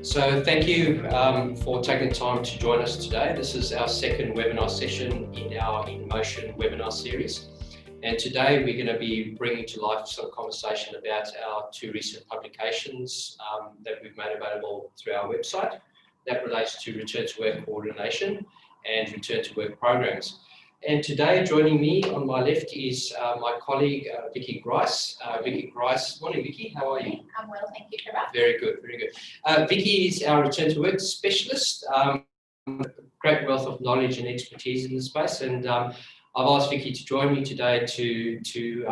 So thank you for taking the time to join us today. This is our second webinar session in our In Motion webinar series. And today we're going to be bringing to life some conversation about our two recent publications that we've made available through our website. That relates to Return to Work Coordination and Return to Work Programs. And today, joining me on my left is my colleague, Vicky Grice. Morning, Vicky, how are you? I'm well, thank you, Trevor. Very good, very good. Vicky is our Return to Work specialist, great wealth of knowledge and expertise in the space. And I've asked Vicky to join me today to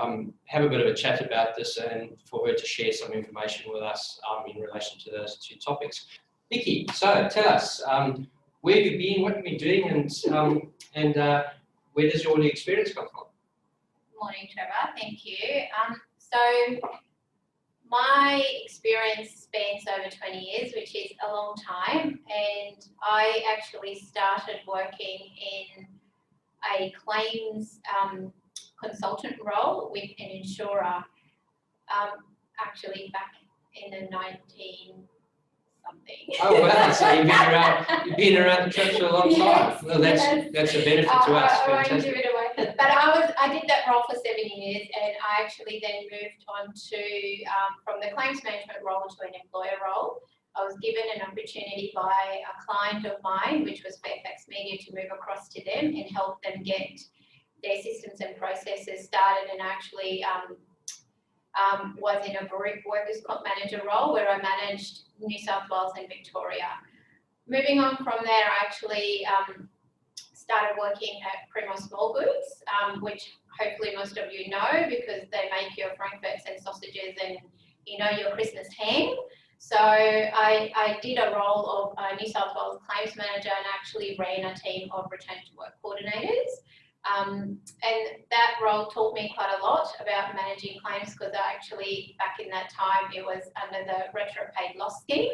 have a bit of a chat about this and for her to share some information with us in relation to those two topics. Vicky, so tell us, where have you been, what have you been doing, and where does your experience come from? Morning, Trevor. Thank you. So my experience spans over 20 years, which is a long time, and I actually started working in a claims consultant role with an insurer, actually back in the 19 something. Oh wow! So you've been around the track for a long time. Yes, Well, that's a benefit to us. I won't give it away. But I did that role for 7 years, and I actually then moved on to from the claims management role to an employer role. I was given an opportunity by a client of mine, which was Fairfax Media, to move across to them and help them get their systems and processes started, and actually was in a group workers' comp manager role where I managed New South Wales and Victoria. Moving on from there, I actually started working at Primo Small Goods, which hopefully most of you know because they make your frankfurts and sausages and your Christmas ham. So I did a role of New South Wales claims manager and actually ran a team of return to work coordinators. And that role taught me quite a lot about managing claims because I actually, back in that time, it was under the retro paid loss scheme.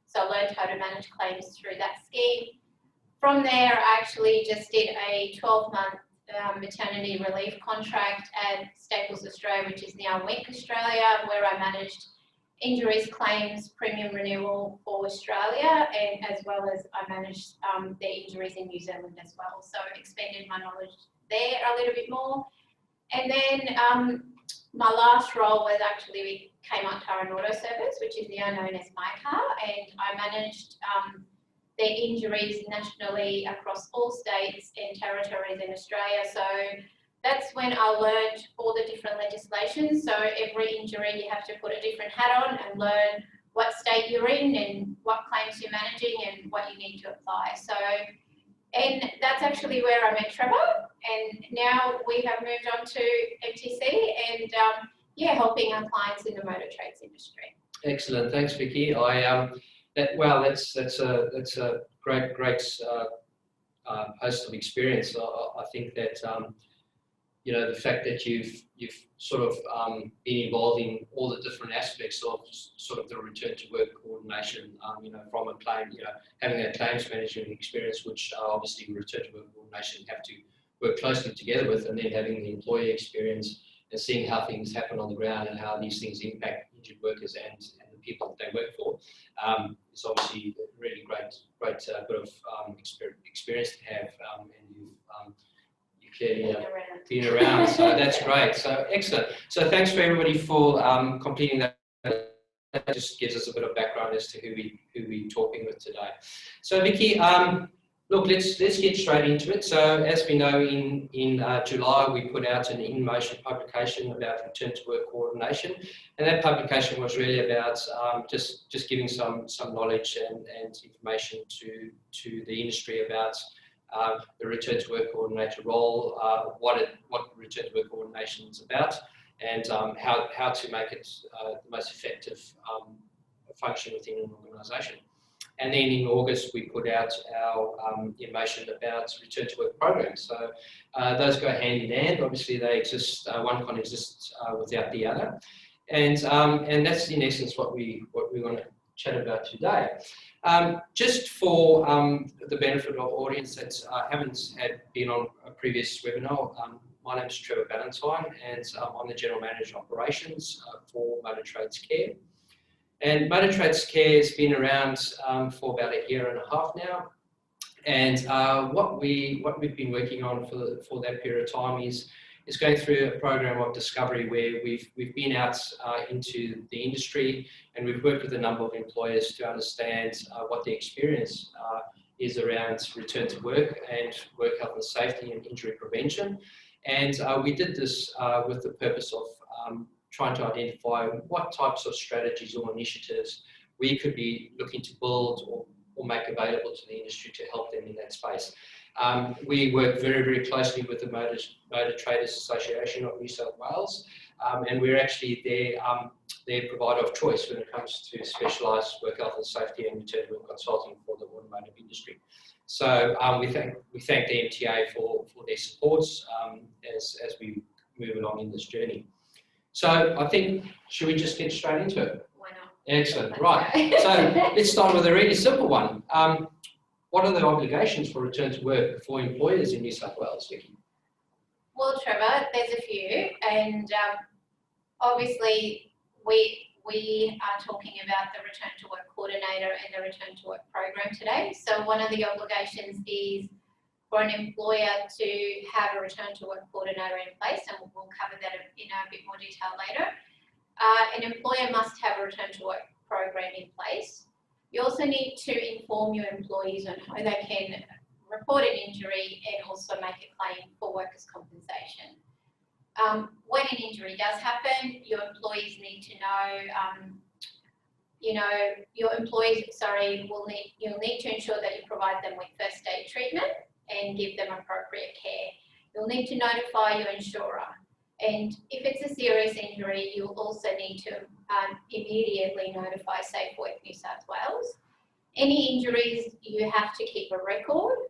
So I learned how to manage claims through that scheme. From there, I actually just did a 12-month maternity relief contract at Staples Australia, which is now Wink Australia, where I managed injuries, claims, premium renewal for Australia, and as well as I managed their injuries in New Zealand as well. So expanded my knowledge there a little bit more. And then my last role was actually with Kmart Car and Auto Service, which is now known as MyCar, and I managed their injuries nationally across all states and territories in Australia. So that's when I learned all the different legislations. So every injury you have to put a different hat on and learn what state you're in and what claims you're managing and what you need to apply. So, and that's actually where I met Trevor, and now we have moved on to MTC and helping our clients in the motor trades industry. Excellent, thanks, Vicky. That's a great host of experience. I think that the fact that you've sort of been involved in all the different aspects of sort of the return to work coordination, from a claim, having a claims management experience, which obviously return to work coordination have to work closely together with, and then having the employee experience and seeing how things happen on the ground and how these things impact injured workers and the people that they work for. It's obviously a really great bit of experience to have, and you've clearly been around, so that's great. So excellent. So thanks for everybody for completing that. That just gives us a bit of background as to who we're talking with today. So Vicky, look, let's get straight into it. So as we know, in July we put out an In Motion publication about return to work coordination, and that publication was really about just giving some knowledge and information to the industry about the return to work coordinator role, what return to work coordination is about, and how to make it the most effective function within an organisation. And then in August, we put out our information about return to work programs. So those go hand in hand. Obviously, they exist. One can't exist without the other. And that's in essence what we want to chat about today. Just for the benefit of audience that haven't been on a previous webinar, my name is Trevor Ballantyne, and I'm the General Manager of Operations for Motor Trades Care. And Motor Trades Care has been around for about a year and a half now. And what we've been working on for that period of time is going through a program of discovery where we've been out into the industry, and we've worked with a number of employers to understand what the experience is around return to work and work health and safety and injury prevention. And we did this with the purpose of trying to identify what types of strategies or initiatives we could be looking to build or make available to the industry to help them in that space. We work very, very closely with the Motor Traders Association of New South Wales, and we're actually their provider of choice when it comes to specialised work health and safety and return to work consulting for the automotive industry. So we thank the MTA for their supports as we move along in this journey. So I think, should we just get straight into it? Why not? Excellent, right. So let's start with a really simple one. What are the obligations for return to work for employers in New South Wales, Vicky? Well, Trevor, there's a few, and obviously we are talking about the Return to Work Coordinator and the Return to Work program today. So one of the obligations is for an employer to have a Return to Work Coordinator in place, and we'll cover that in a bit more detail later. An employer must have a Return to Work program in place. You also need to inform your employees on how they can report an injury and also make a claim for workers' compensation. When an injury does happen, your employees need to know, you'll need to ensure that you provide them with first aid treatment and give them appropriate care. You'll need to notify your insurer. And if it's a serious injury, you'll also need to immediately notify SafeWork New South Wales. Any injuries, you have to keep a record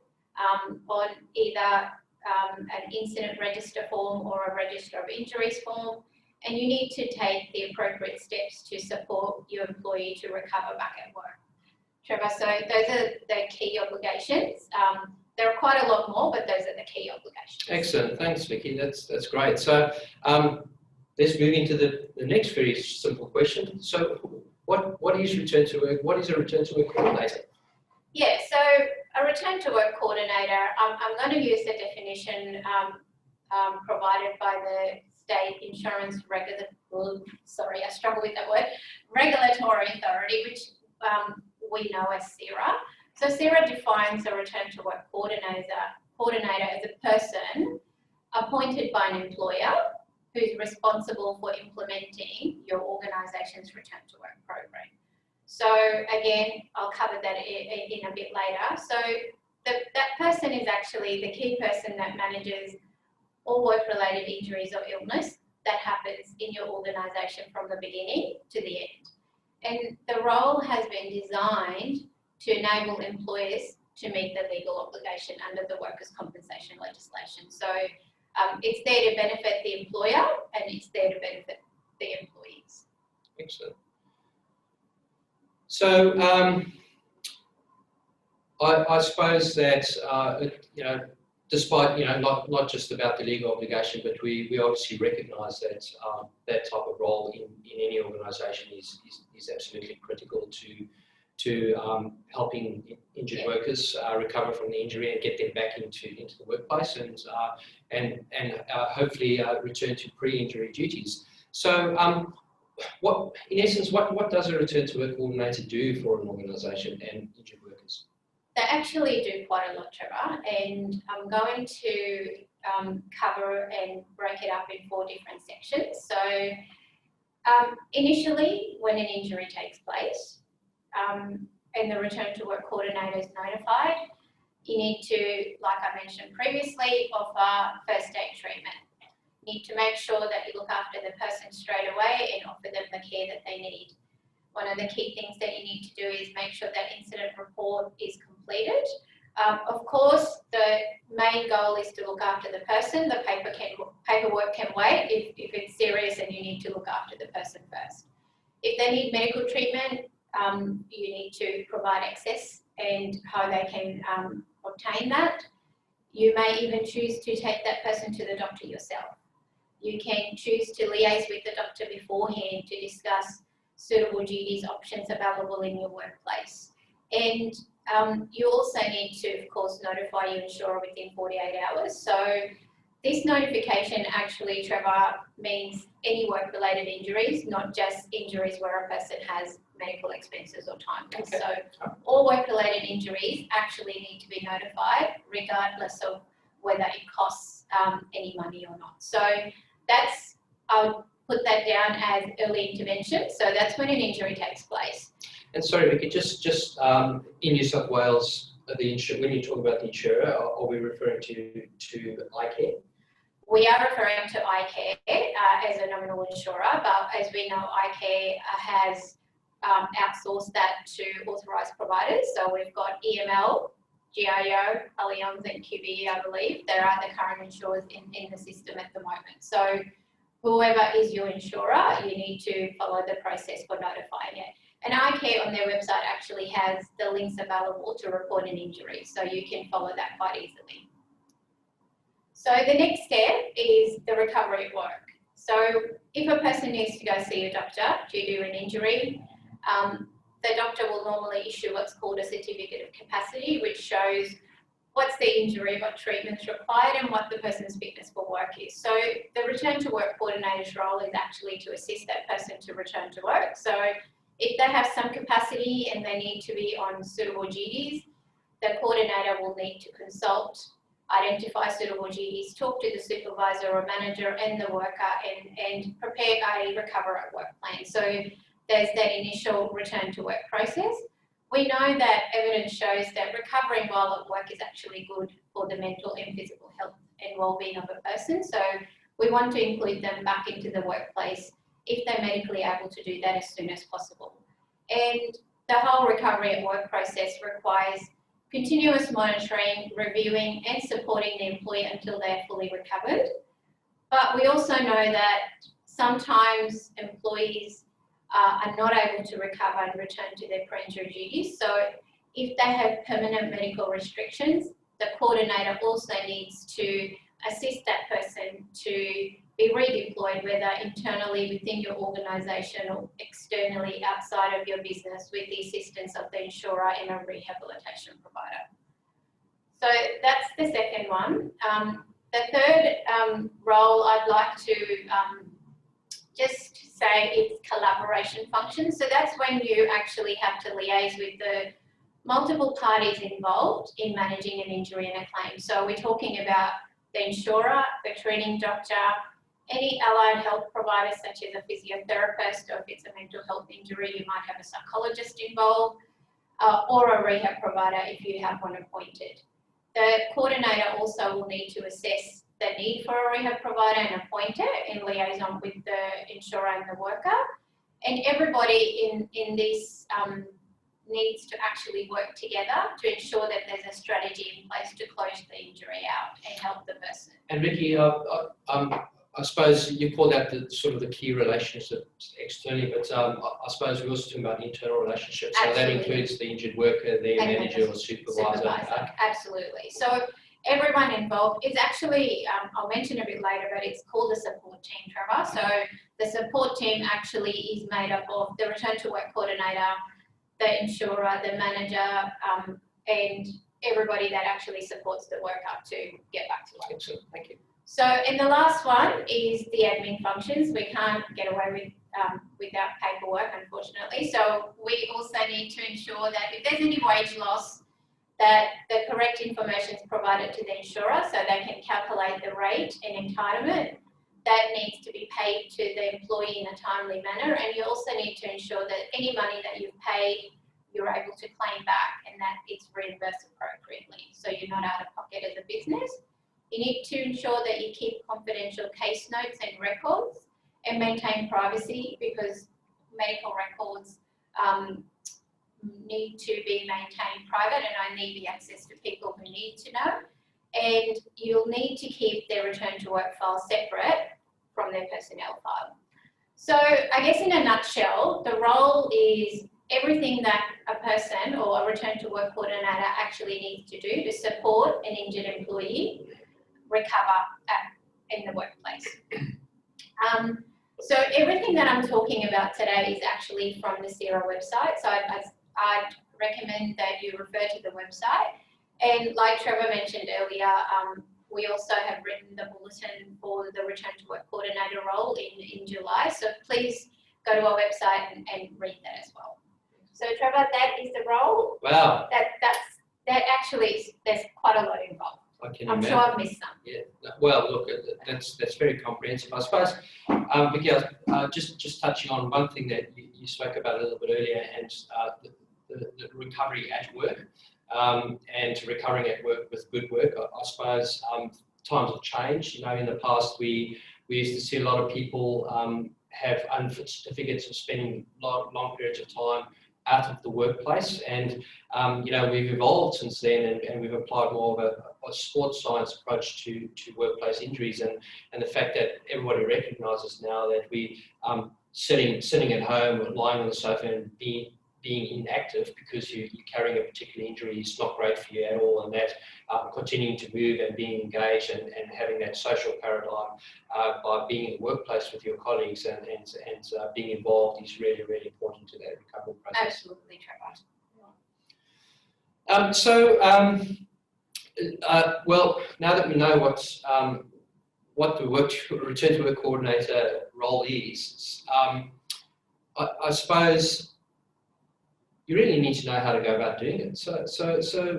on either an incident register form or a register of injuries form, and you need to take the appropriate steps to support your employee to recover back at work. Trevor, so those are the key obligations. There are quite a lot more, but those are the key obligations. Excellent, thanks, Vicky. That's great. So let's move into the next very simple question. So what is return to work? What is a return to work coordinator? Yeah, so a return to work coordinator, I'm going to use the definition provided by the State Insurance Regulatory Authority, which we know as SERA. So SERA defines a return to work coordinator as a person appointed by an employer who's responsible for implementing your organisation's return to work program. So again, I'll cover that in a bit later. So that person is actually the key person that manages all work-related injuries or illness that happens in your organisation from the beginning to the end. And the role has been designed to enable employers to meet the legal obligation under the workers' compensation legislation. So it's there to benefit the employer and it's there to benefit the employees. Excellent. So I suppose that despite not just about the legal obligation, but we obviously recognise that that type of role in any organisation is absolutely critical to helping injured workers recover from the injury and get them back into the workplace and hopefully return to pre-injury duties. So in essence, what does a return to work coordinator do for an organisation and injured workers? They actually do quite a lot, Trevor, and I'm going to cover and break it up in 4 different sections. So initially, when an injury takes place and the return to work coordinator is notified, you need to, like I mentioned previously, offer first aid treatment. You need to make sure that you look after the person straight away and offer them the care that they need. One of the key things that you need to do is make sure that incident report is completed. Of course, the main goal is to look after the person. The paperwork can wait if it's serious and you need to look after the person first. If they need medical treatment, you need to provide access and how they can obtain that. You may even choose to take that person to the doctor yourself. You can choose to liaise with the doctor beforehand to discuss suitable duties options available in your workplace. And you also need to, of course, notify your insurer within 48 hours. So this notification actually, Trevor, means any work-related injuries, not just injuries where a person has medical expenses or time loss. Okay. So all work-related injuries actually need to be notified regardless of whether it costs any money or not. So that's, I'll put that down as early intervention. So that's when an injury takes place. And sorry, Vicky, just in New South Wales, when you talk about the insurer, are we referring to iCare? We are referring to iCare as a nominal insurer, but as we know, iCare has outsourced that to authorised providers. So we've got EML, GIO, Allianz and QBE, I believe. There are the current insurers in the system at the moment. So whoever is your insurer, you need to follow the process for notifying it. And iCare on their website actually has the links available to report an injury, so you can follow that quite easily. So the next step is the recovery at work. So if a person needs to go see a doctor due to an injury, the doctor will normally issue what's called a certificate of capacity, which shows what's the injury, what treatment's required, and what the person's fitness for work is. So the return to work coordinator's role is actually to assist that person to return to work. So if they have some capacity and they need to be on suitable duties, the coordinator will need to consult, identify suitable duties, talk to the supervisor or manager and the worker and prepare a recover at work plan. So there's that initial return to work process. We know that evidence shows that recovering while at work is actually good for the mental and physical health and well-being of a person. So we want to include them back into the workplace if they're medically able to do that as soon as possible. And the whole recovery at work process requires continuous monitoring, reviewing and supporting the employee until they're fully recovered. But we also know that sometimes employees are not able to recover and return to their pre-injury duties. So if they have permanent medical restrictions, the coordinator also needs to assist that person to be redeployed, whether internally within your organisation or externally outside of your business with the assistance of the insurer and a rehabilitation provider. So that's the second one. The third role I'd like to just say is collaboration functions. So that's when you actually have to liaise with the multiple parties involved in managing an injury and a claim. So we're talking about the insurer, the treating doctor, any allied health providers such as a physiotherapist, or if it's a mental health injury, you might have a psychologist involved, or a rehab provider if you have one appointed. The coordinator also will need to assess the need for a rehab provider and appoint it in liaison with the insurer and the worker. And everybody in this needs to actually work together to ensure that there's a strategy in place to close the injury out and help the person. And Vicky, I suppose you called out the sort of the key relationships externally, but I suppose we're also talking about internal relationships. So Absolutely. that includes the injured worker, their manager or supervisor. Absolutely. So everyone involved is actually, I'll mention a bit later, but it's called the support team, Trevor. So the support team actually is made up of the return to work coordinator, the insurer, the manager, and everybody that actually supports the worker to get back to work. Excellent, thank you. So, and the last one is the admin functions. We can't get away with without paperwork, unfortunately. So we also need to ensure that if there's any wage loss, that the correct information is provided to the insurer so they can calculate the rate and entitlement. That needs to be paid to the employee in a timely manner, and you also need to ensure that any money that you've paid, you're able to claim back and that it's reimbursed appropriately, so you're not out of pocket as a business. You need to ensure that you keep confidential case notes and records and maintain privacy, because medical records need to be maintained private and only be accessed to people who need to know. And you'll need to keep their return to work file separate from their personnel file. So I guess in a nutshell, the role is everything that a person or a return to work coordinator actually needs to do to support an injured employee recover in the workplace. So everything that I'm talking about today is actually from the CIRA website. So I'd recommend that you refer to the website. And like Trevor mentioned earlier, we also have written the bulletin for the Return to Work Coordinator role in July. So please go to our website and read that as well. So Trevor, that is the role. Wow. That actually, there's quite a lot involved. I'm sure I've missed some. Yeah. Well, look, that's very comprehensive. I suppose, Vicky, just touching on one thing that you spoke about a little bit earlier, and the recovery at work, and recovering at work with good work. I suppose times have changed. You know, in the past we used to see a lot of people have unfit certificates of spending long periods of time out of the workplace, and you know, we've evolved since then, and we've applied more of a sports science approach to workplace injuries, and the fact that everybody recognises now that we sitting at home, lying on the sofa and being inactive because you're carrying a particular injury is not great for you at all, and that continuing to move and being engaged and having that social paradigm by being in the workplace with your colleagues and being involved is really, really important to that recovery process. Absolutely, Trevor. Well, now that we know what the Return to Work Coordinator role is, I suppose you really need to know how to go about doing it. So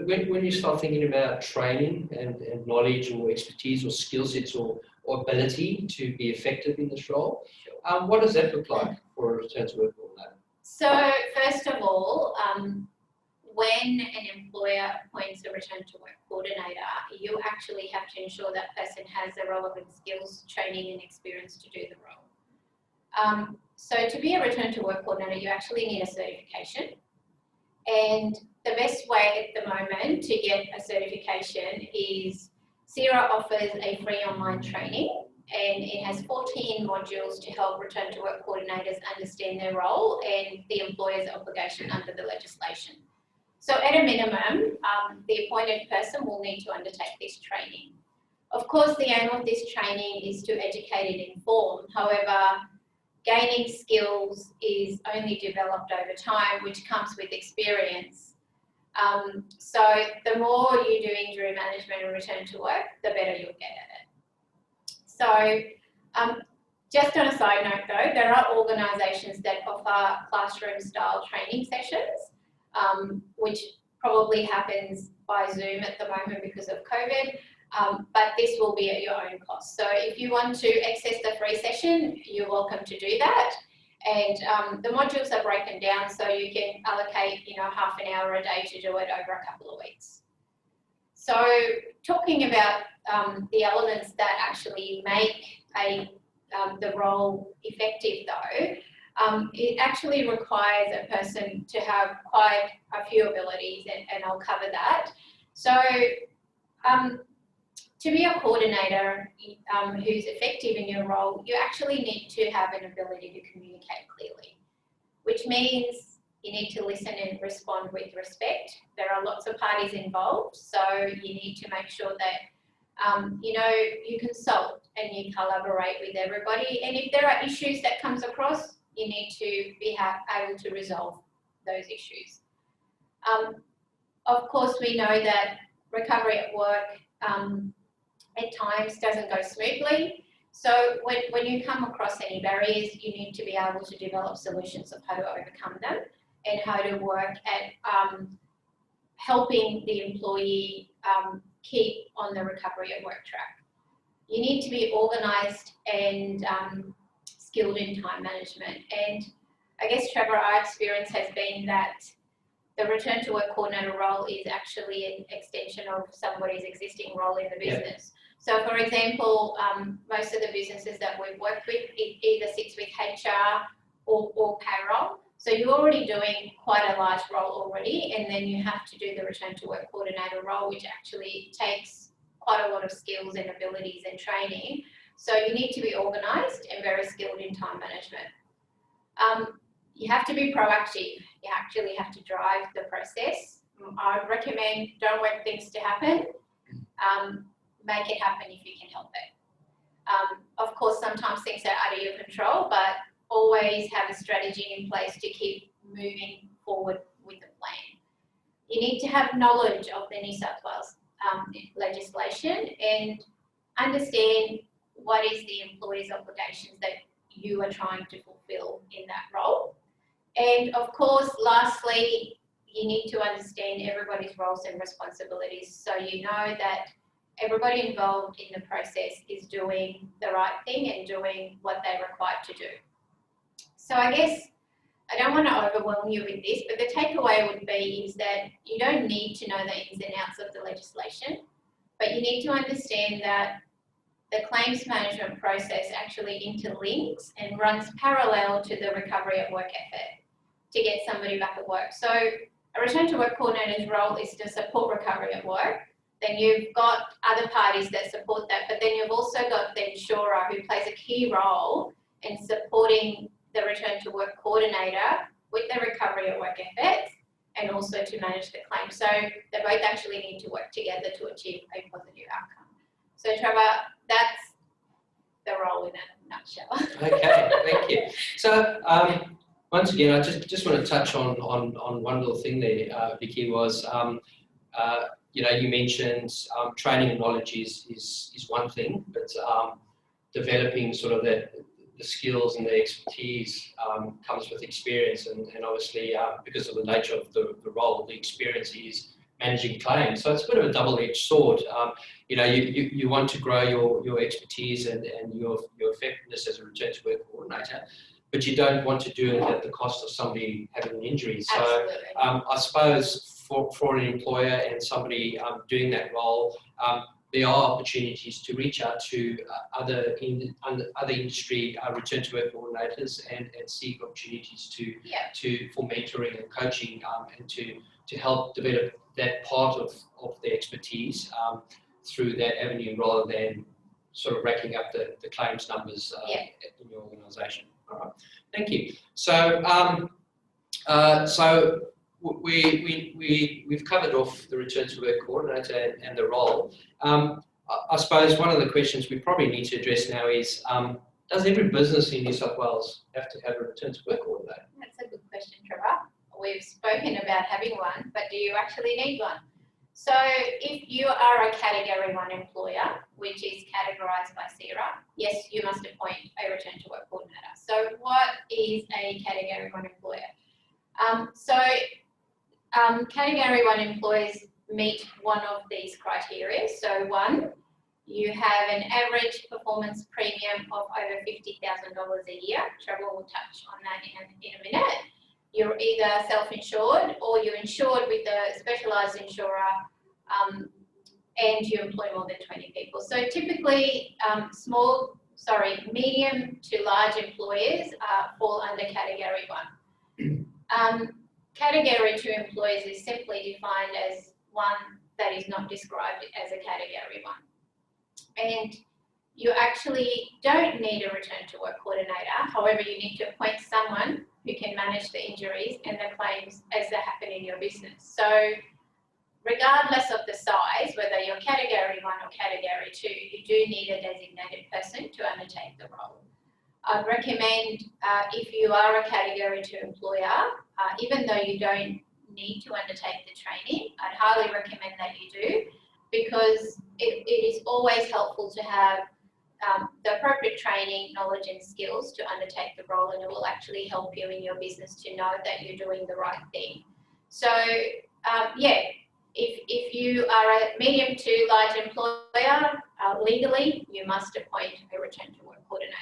when you start thinking about training and knowledge or expertise or skill sets or ability to be effective in this role, what does that look like for a Return to Work Coordinator? So first of all, when an employer appoints a Return to Work Coordinator, you actually have to ensure that person has the relevant skills, training and experience to do the role. So to be a Return to Work Coordinator, you actually need a certification. And the best way at the moment to get a certification is CIRA offers a free online training, and it has 14 modules to help Return to Work Coordinators understand their role and the employer's obligation under the legislation. So at a minimum, the appointed person will need to undertake this training. Of course, the aim of this training is to educate and inform. However, gaining skills is only developed over time, which comes with experience. So the more you do injury management and return to work, the better you'll get at it. So just on a side note though, there are organisations that offer classroom style training sessions, which probably happens by Zoom at the moment because of COVID. But this will be at your own cost. So if you want to access the free session, you're welcome to do that. And the modules are broken down, so you can allocate, half an hour a day to do it over a couple of weeks. So talking about the elements that actually make the role effective though, it actually requires a person to have quite a few abilities, and I'll cover that. So to be a coordinator who's effective in your role, you actually need to have an ability to communicate clearly, which means you need to listen and respond with respect. There are lots of parties involved, so you need to make sure that you consult and you collaborate with everybody. And if there are issues that comes across, you need to be able to resolve those issues. Of course, we know that recovery at work at times doesn't go smoothly. So when you come across any barriers, you need to be able to develop solutions of how to overcome them and how to work at helping the employee keep on the recovery at work track. You need to be organised and skilled in time management. And I guess, Trevor, our experience has been that the Return to Work Coordinator role is actually an extension of somebody's existing role in the business. So for example, most of the businesses that we've worked with, it either sits with HR or payroll. So you're already doing quite a large role already, and then you have to do the Return to Work Coordinator role, which actually takes quite a lot of skills and abilities and training. So you need to be organised and very skilled in time management. You have to be proactive. You actually have to drive the process. I would recommend don't wait things to happen. Make it happen if you can help Of course, sometimes things are out of your control, but always have a strategy in place to keep moving forward with the plan. You need to have knowledge of the New South Wales legislation and understand what is the employee's obligations that you are trying to fulfill in that role. And of course, lastly, you need to understand everybody's roles and responsibilities so you know that everybody involved in the process is doing the right thing and doing what they're required to do. So I guess I don't want to overwhelm you with this, but the takeaway would be is that you don't need to know the ins and outs of the legislation, but you need to understand that the claims management process actually interlinks and runs parallel to the recovery at work effort to get somebody back at work. So a return to work coordinator's role is to support recovery at work. Then you've got other parties that support that, but then you've also got the insurer who plays a key role in supporting the return to work coordinator with the recovery at work efforts and also to manage the claim. So they both actually need to work together to achieve a positive outcome. So Trevor, that's the role in a nutshell. Okay, thank you. So once again, I just want to touch on one little thing there, Vicky, was you know, you mentioned training and knowledge is one thing, but developing sort of the skills and the expertise comes with experience, and obviously because of the nature of the role, the experience is managing claims. So it's a bit of a double-edged sword. You know, you want to grow your expertise and your effectiveness as a return to work coordinator, but you don't want to do it at the cost of somebody having an injury. So I suppose for an employer and somebody doing that role, there are opportunities to reach out to other industry return to work coordinators and seek opportunities for mentoring and coaching and to help develop that part of the expertise through that avenue rather than sort of racking up the claims numbers in your organisation. All right, thank you. So we've covered off the return to work coordinator and the role. I suppose one of the questions we probably need to address now is, does every business in New South Wales have to have a return to work coordinator? That's a good question, Trevor. We've spoken about having one, but do you actually need one? So if you are a Category 1 employer, which is categorised by CERA, yes, you must appoint a return to work coordinator. So what is a Category 1 employer? Category 1 employees meet one of these criteria. So one, you have an average performance premium of over $50,000 a year. Trevor will touch on that in a minute. You're either self-insured or you're insured with a specialised insurer and you employ more than 20 people. So typically medium to large employers fall under Category 1. Category 2 employees is simply defined as one that is not described as a Category 1. And you actually don't need a return to work coordinator. However, you need to appoint someone who can manage the injuries and the claims as they happen in your business. So regardless of the size, whether you're Category 1 or Category 2, you do need a designated person to undertake the role. I'd recommend if you are a Category 2 employer, even though you don't need to undertake the training, I'd highly recommend that you do, because it is always helpful to have the appropriate training, knowledge and skills to undertake the role, and it will actually help you in your business to know that you're doing the right thing. So if you are a medium to large employer, legally you must appoint a return to work coordinator.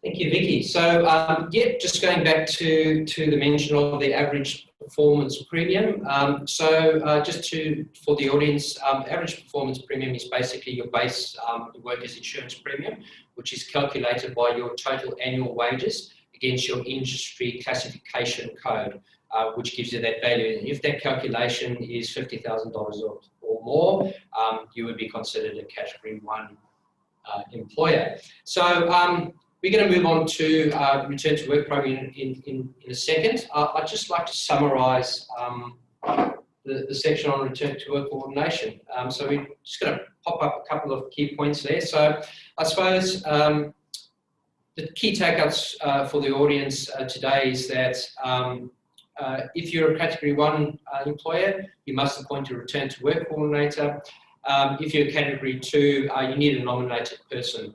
Thank you, Vicky. So, just going back to the mention of the average performance premium. Just for the audience, average performance premium is basically your base workers' insurance premium, which is calculated by your total annual wages against your industry classification code, which gives you that value. If that calculation is $50,000 or more, you would be considered a Category 1 employer. So, we're going to move on to return to work program in a second. I'd just like to summarise the section on return to work coordination. So we're just going to pop up a couple of key points there. So I suppose the key takeouts for the audience today is that if you're a Category 1 employer, you must appoint a Return to Work Coordinator. If you're a Category 2, you need a nominated person.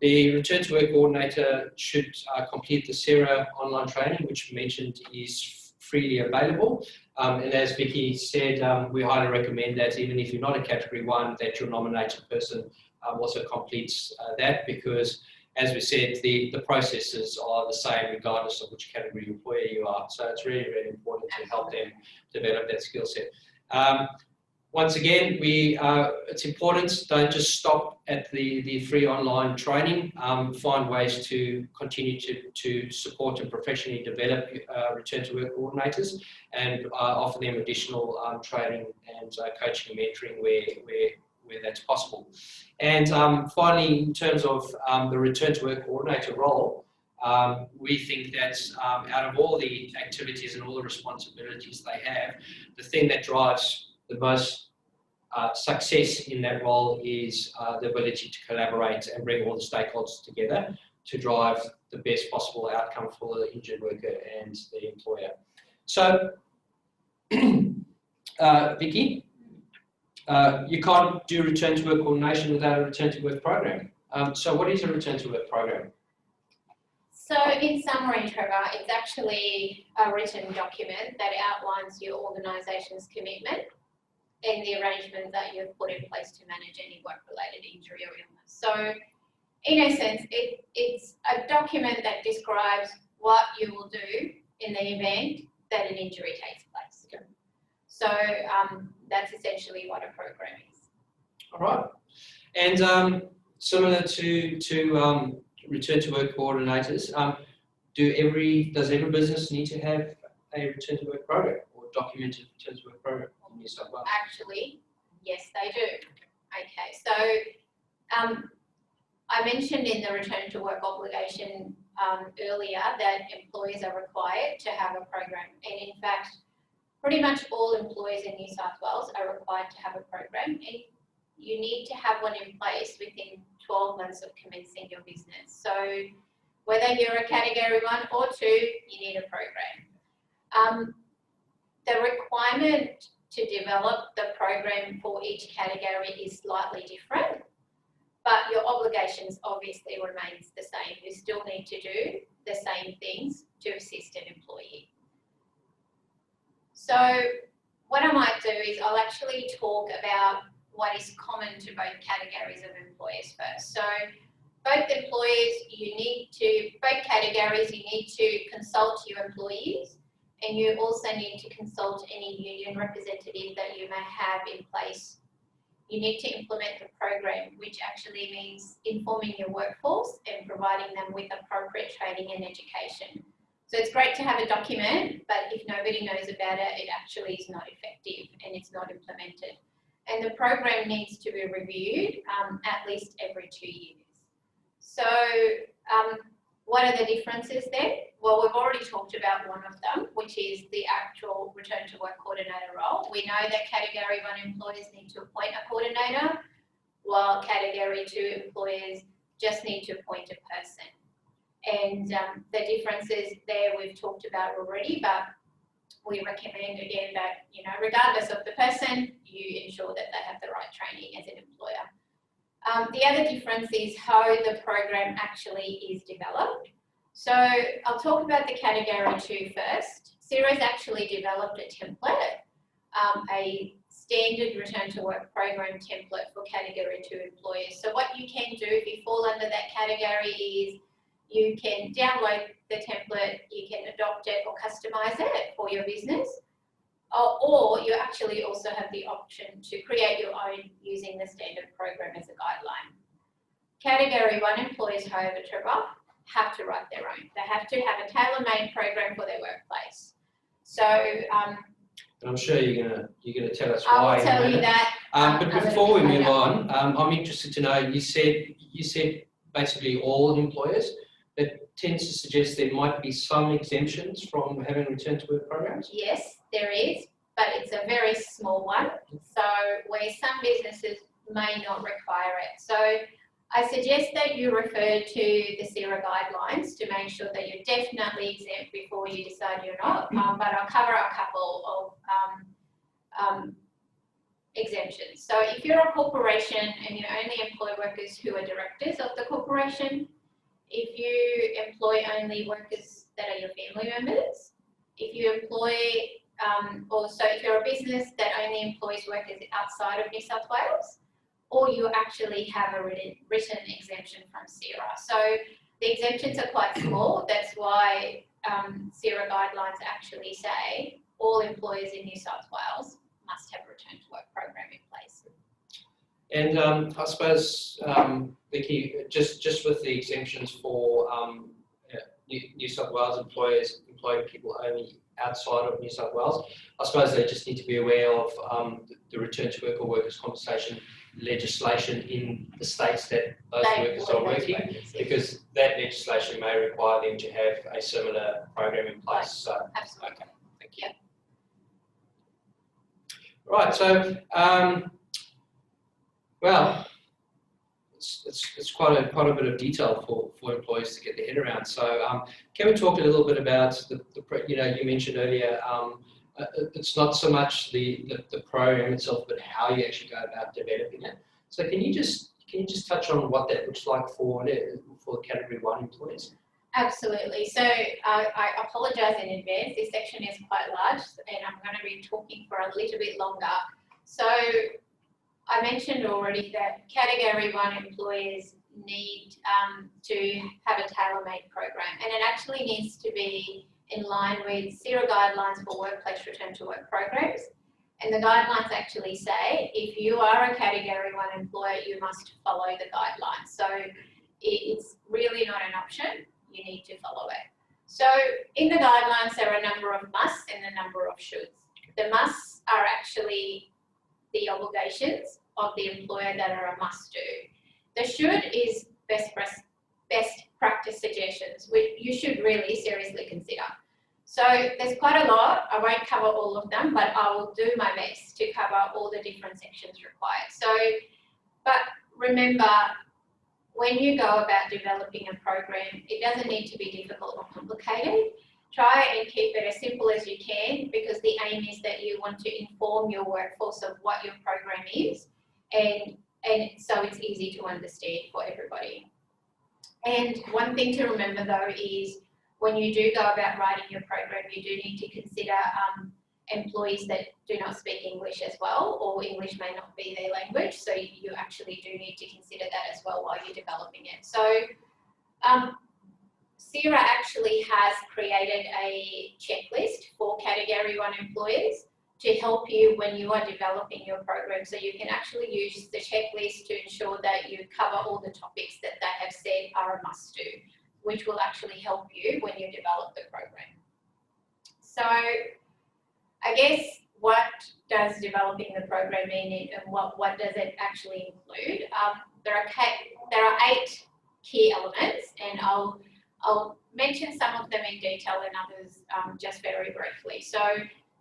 The Return to Work Coordinator should complete the SERA online training, which we mentioned is freely available. And as Vicky said, we highly recommend that even if you're not a Category 1, that your nominated person also completes that, because as we said, the processes are the same regardless of which category employer you are. So it's really, really important to help them develop that skill set. Once again, it's important, don't just stop at the free online training. Find ways to continue to support and professionally develop return to work coordinators, and offer them additional training and coaching and mentoring where that's possible. And finally, in terms of the return to work coordinator role, we think that out of all the activities and all the responsibilities they have, the thing that drives the most success in that role is the ability to collaborate and bring all the stakeholders together to drive the best possible outcome for the injured worker and the employer. So, Vicky, you can't do return to work coordination without a return to work program. So what is a return to work program? So in summary, Trevor, it's actually a written document that outlines your organisation's commitment and the arrangements that you've put in place to manage any work-related injury or illness. So in essence, it's a document that describes what you will do in the event that an injury takes place. Okay. So that's essentially what a program is. All right. And similar to return to work coordinators, does every business need to have a return to work program or documented return to work program? Actually, yes, they do. Okay, so I mentioned in the return to work obligation earlier that employers are required to have a program, and in fact, pretty much all employers in New South Wales are required to have a program, and you need to have one in place within 12 months of commencing your business. So whether you're a Category 1 or 2, you need a program. The requirement to develop the program for each category is slightly different, but your obligations obviously remains the same. You still need to do the same things to assist an employee. So what I might do is I'll actually talk about what is common to both categories of employers first. So both categories, you need to consult your employees, and you also need to consult any union representative that you may have in place. You need to implement the program, which actually means informing your workforce and providing them with appropriate training and education. So it's great to have a document, but if nobody knows about it, it actually is not effective and it's not implemented. And the program needs to be reviewed at least every 2 years. So what are the differences there? Well, we've already talked about one of them, which is the actual return to work coordinator role. We know that Category 1 employers need to appoint a coordinator, while Category 2 employers just need to appoint a person. And the differences there we've talked about already, but we recommend again that, regardless of the person, you ensure that they have the right training as an employer. The other difference is how the program actually is developed. So I'll talk about the Category 2 first. SERA's actually developed a template, a standard return to work program template for Category 2 employers. So what you can do if you fall under that category is you can download the template, you can adopt it or customize it for your business, or you actually also have the option to create your own using the standard program as a guideline. Category 1 employers, however, Trevor, have to write their own. They have to have a tailor-made program for their workplace. So I'm sure you're gonna tell us I why. will tell you that. But before we move on, I'm interested to know. You said basically all employers. That tends to suggest there might be some exemptions from having return to work programs. Yes, there is, but it's a very small one. So where some businesses may not require it. So I suggest that you refer to the CIRA guidelines to make sure that you're definitely exempt before you decide you're not, but I'll cover a couple of exemptions. So if you're a corporation and you only employ workers who are directors of the corporation, if you employ only workers that are your family members, if you employ, also if you're a business that only employs workers outside of New South Wales, or you actually have a written exemption from CIRA. So the exemptions are quite small. That's why CIRA guidelines actually say all employers in New South Wales must have a return to work program in place. And I suppose, Vicky, just with the exemptions for New South Wales employers employing people only outside of New South Wales, I suppose they just need to be aware of the return to work or workers' compensation legislation in the states that those workers are working, because that legislation may require them to have a similar program in place. So, absolutely. Okay, thank you. Right, so well, it's quite a bit of detail for employees to get their head around. So can we talk a little bit about you mentioned earlier, it's not so much the program itself, but how you actually go about developing it. So can you just touch on what that looks like for Category 1 employees? Absolutely. So I apologise in advance. This section is quite large, and I'm going to be talking for a little bit longer. So I mentioned already that Category 1 employers need to have a tailor-made program, and it actually needs to be in line with CIRA guidelines for workplace return to work programs. And the guidelines actually say if you are a Category 1 employer, you must follow the guidelines. So it's really not an option. You need to follow it. So in the guidelines, there are a number of musts and a number of shoulds. The musts are actually the obligations of the employer that are a must do. The should is best practice suggestions, which you should really seriously consider. So there's quite a lot. I won't cover all of them, but I will do my best to cover all the different sections required. So, but remember, when you go about developing a program, it doesn't need to be difficult or complicated. Try and keep it as simple as you can, because the aim is that you want to inform your workforce of what your program is, and so it's easy to understand for everybody. And one thing to remember though is when you do go about writing your program, you do need to consider employees that do not speak English as well, or English may not be their language, so you actually do need to consider that as well while you're developing it. So CIRA actually has created a checklist for Category 1 employers to help you when you are developing your program. So you can actually use the checklist to ensure that you cover all the topics that they have said are a must do, which will actually help you when you develop the program. So I guess what does developing the program mean, and what does it actually include? There are 8 key elements, and I'll mention some of them in detail and others just very briefly. So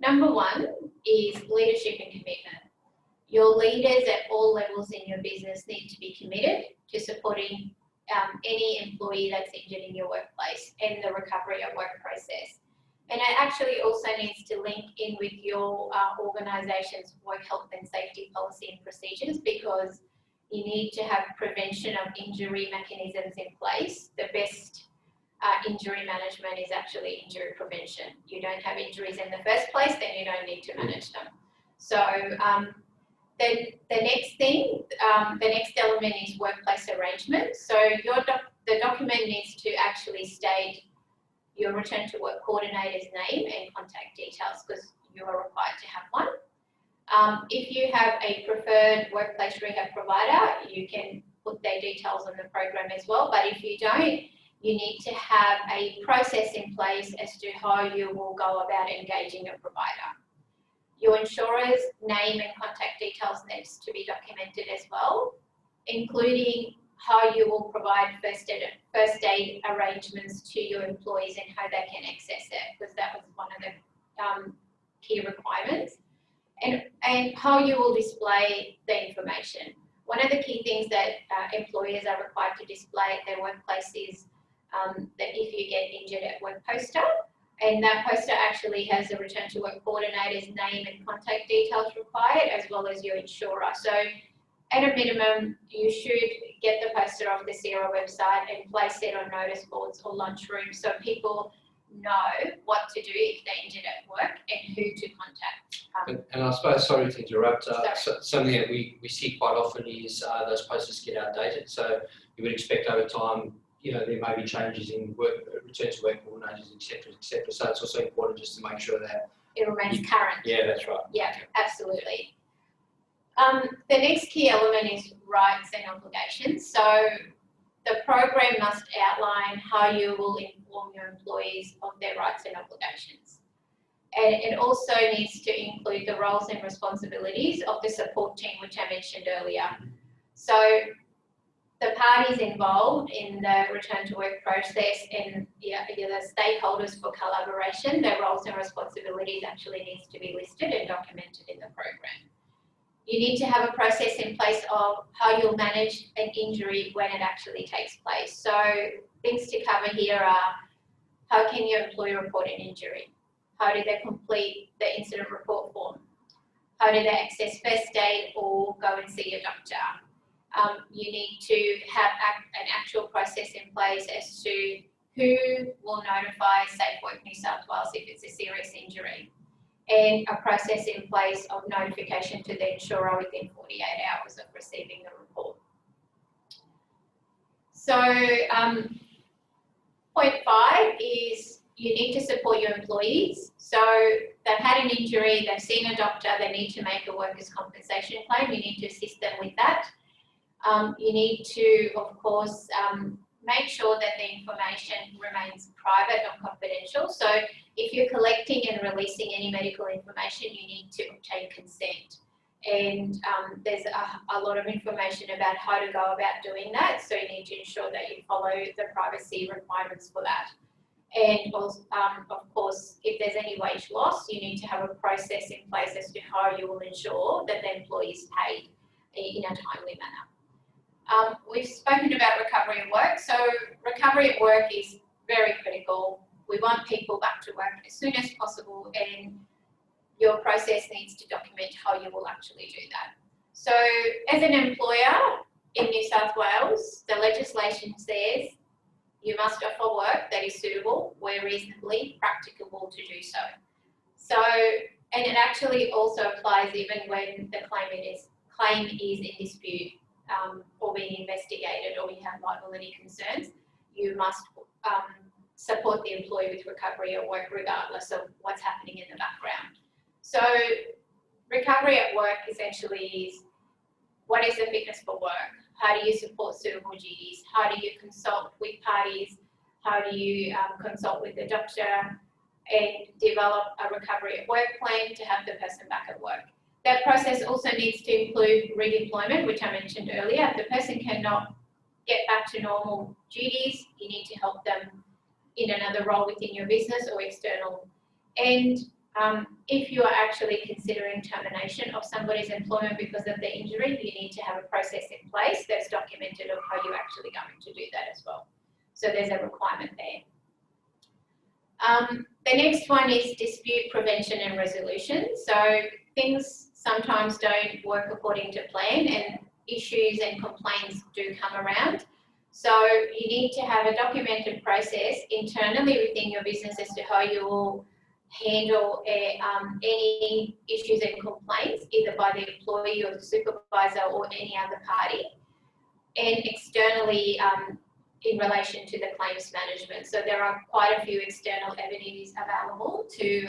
number 1 is leadership and commitment. Your leaders at all levels in your business need to be committed to supporting any employee that's injured in your workplace and the recovery at work process. And it actually also needs to link in with your organisation's work health and safety policy and procedures, because you need to have prevention of injury mechanisms in place. The best injury management is actually injury prevention. You don't have injuries in the first place, then you don't need to manage them. So then the next thing, the next element is workplace arrangement. So the document needs to actually state your return to work coordinator's name and contact details, because you are required to have one. If you have a preferred workplace rehab provider, you can put their details on the program as well. But if you don't, you need to have a process in place as to how you will go about engaging a provider. Your insurer's name and contact details needs to be documented as well, including how you will provide first aid arrangements to your employees and how they can access it, because that was one of the key requirements, and how you will display the information. one of the key things that employers are required to display at their workplace is that if you get injured at work poster, and that poster actually has the return to work coordinator's name and contact details required, as well as your insurer. So at a minimum, you should get the poster off the CRO website and place it on notice boards or lunchrooms so people know what to do if they're injured at work and who to contact. And I suppose, sorry to interrupt, something that we see quite often is those posters get outdated. So you would expect over time, you know, there may be changes in return to work coordinators, etc., etc. So it's also important just to make sure that it remains current. Yeah, that's right. Yeah, absolutely. The next key element is rights and obligations. So the program must outline how you will inform your employees of their rights and obligations. And it also needs to include the roles and responsibilities of the support team, which I mentioned earlier. So the parties involved in the return to work process and the stakeholders for collaboration, their roles and responsibilities actually needs to be listed and documented in the program. You need to have a process in place of how you'll manage an injury when it actually takes place. So things to cover here are, how can your employee report an injury? How do they complete the incident report form? How do they access first aid or go and see a doctor? You need to have an actual process in place as to who will notify SafeWork New South Wales if it's a serious injury, and a process in place of notification to the insurer within 48 hours of receiving the report. So point 5 is you need to support your employees. So they've had an injury, they've seen a doctor, they need to make a workers' compensation claim. You need to assist them with that. You need to, of course, make sure that the information remains private and confidential. So if you're collecting and releasing any medical information, you need to obtain consent. And there's a lot of information about how to go about doing that. So you need to ensure that you follow the privacy requirements for that. And also, of course, if there's any wage loss, you need to have a process in place as to how you will ensure that the employee is paid in a timely manner. We've spoken about recovery at work. So recovery at work is very critical. We want people back to work as soon as possible, and your process needs to document how you will actually do that. So as an employer in New South Wales, the legislation says you must offer work that is suitable where reasonably practicable to do so. So, and it actually also applies even when the claim is in dispute or being investigated, or you have liability concerns. You must support the employee with recovery at work regardless of what's happening in the background. So recovery at work essentially is, what is the fitness for work? How do you support suitable duties? How do you consult with parties? How do you consult with the doctor and develop a recovery at work plan to have the person back at work? That process also needs to include redeployment, which I mentioned earlier. If the person cannot get back to normal duties, you need to help them in another role within your business or external. And if you are actually considering termination of somebody's employment because of the injury, you need to have a process in place that's documented of how you're actually going to do that as well. So there's a requirement there. The next one is dispute prevention and resolution. So things sometimes don't work according to plan, and issues and complaints do come around. So you need to have a documented process internally within your business as to how you will handle any issues and complaints, either by the employee or the supervisor or any other party, and externally in relation to the claims management. So there are quite a few external avenues available to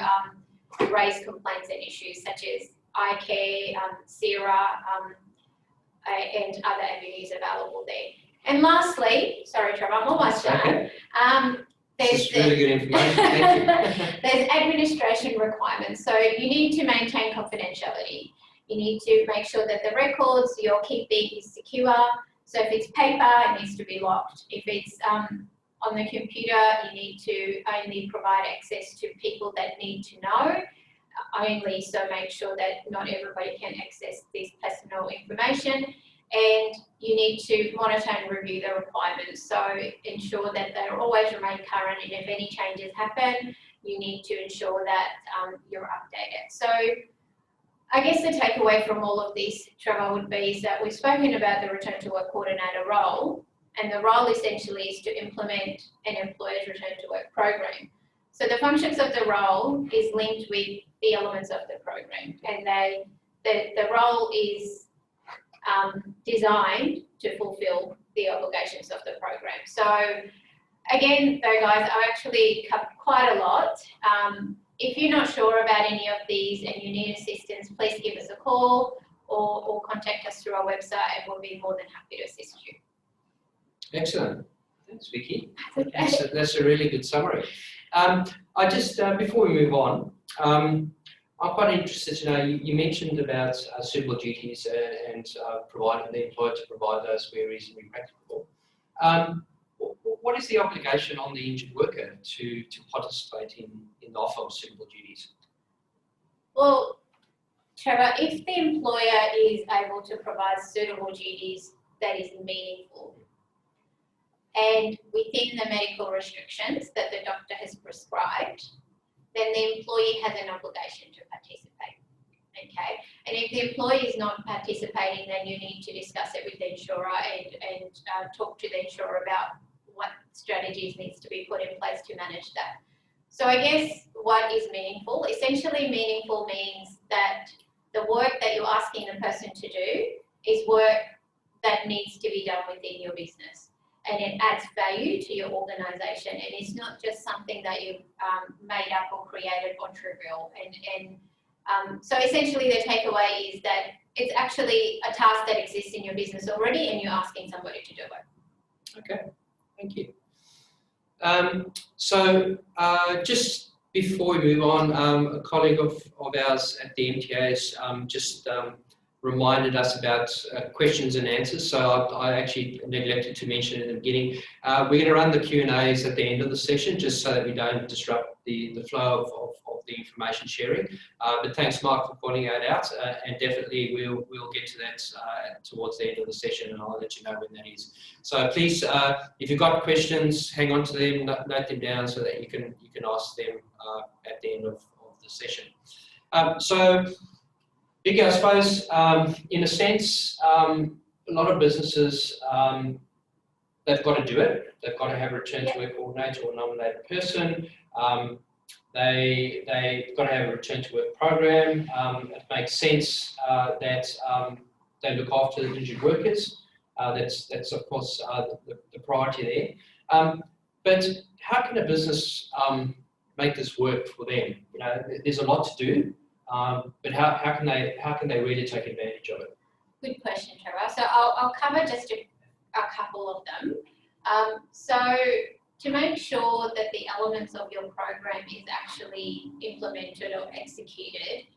raise complaints and issues, such as iCare, CERA, and other avenues available there. And lastly, sorry Trevor, I'm almost done. There's really good information, thank you. There's administration requirements. So you need to maintain confidentiality. You need to make sure that the records you're keeping is secure. So if it's paper, it needs to be locked. If it's on the computer, you need to only provide access to people that need to know only. So make sure that not everybody can access this personal information. and you need to monitor and review the requirements. So ensure that they always remain current, and if any changes happen, you need to ensure that you're updated. So I guess the takeaway from all of this, Trevor, would be is that we've spoken about the return to work coordinator role, and the role essentially is to implement an employer's return to work program. So the functions of the role is linked with the elements of the program, and the role is designed to fulfill the obligations of the program. So again, though, guys, I actually covered quite a lot. If you're not sure about any of these and you need assistance, please give us a call or contact us through our website, and we'll be more than happy to assist you. Excellent. Thanks, Vicky. Okay. That's a really good summary. I just, before we move on, I'm quite interested to know, you mentioned about suitable duties and providing the employer to provide those where reasonably practicable. What is the obligation on the injured worker to participate in the offer of suitable duties? Well, Trevor, if the employer is able to provide suitable duties that is meaningful and within the medical restrictions that the doctor has prescribed, then the employee has an obligation to participate. Okay, and if the employee is not participating, then you need to discuss it with the insurer and talk to the insurer about what strategies needs to be put in place to manage that. So I guess what is meaningful? Essentially, meaningful means that the work that you're asking the person to do is work that needs to be done within your business, and it adds value to your organisation, and it's not just something that you've made up or created or trivial. So essentially, the takeaway is that it's actually a task that exists in your business already, and you're asking somebody to do it. Okay. Thank you. Just before we move on, a colleague of ours at the MTAs just reminded us about questions and answers. So I actually neglected to mention in the beginning. We're going to run the Q&As at the end of the session, just so that we don't disrupt the flow of the information sharing. But thanks, Mark, for pointing that out, and definitely we'll get to that towards the end of the session, and I'll let you know when that is. So please, if you've got questions, hang on to them, note them down so that you can ask them at the end of the session. Vicky, I suppose, in a sense, a lot of businesses, they've got to do it. They've got to have a return to work coordinator or nominated person. They've got to have a return to work program. It makes sense that they look after the injured workers. That's of course the priority there. But how can a business make this work for them? You know, there's a lot to do. But how can they really take advantage of it? Good question, Trevor. So I'll cover just a couple of them. So to make sure that the elements of your program is actually implemented or executed,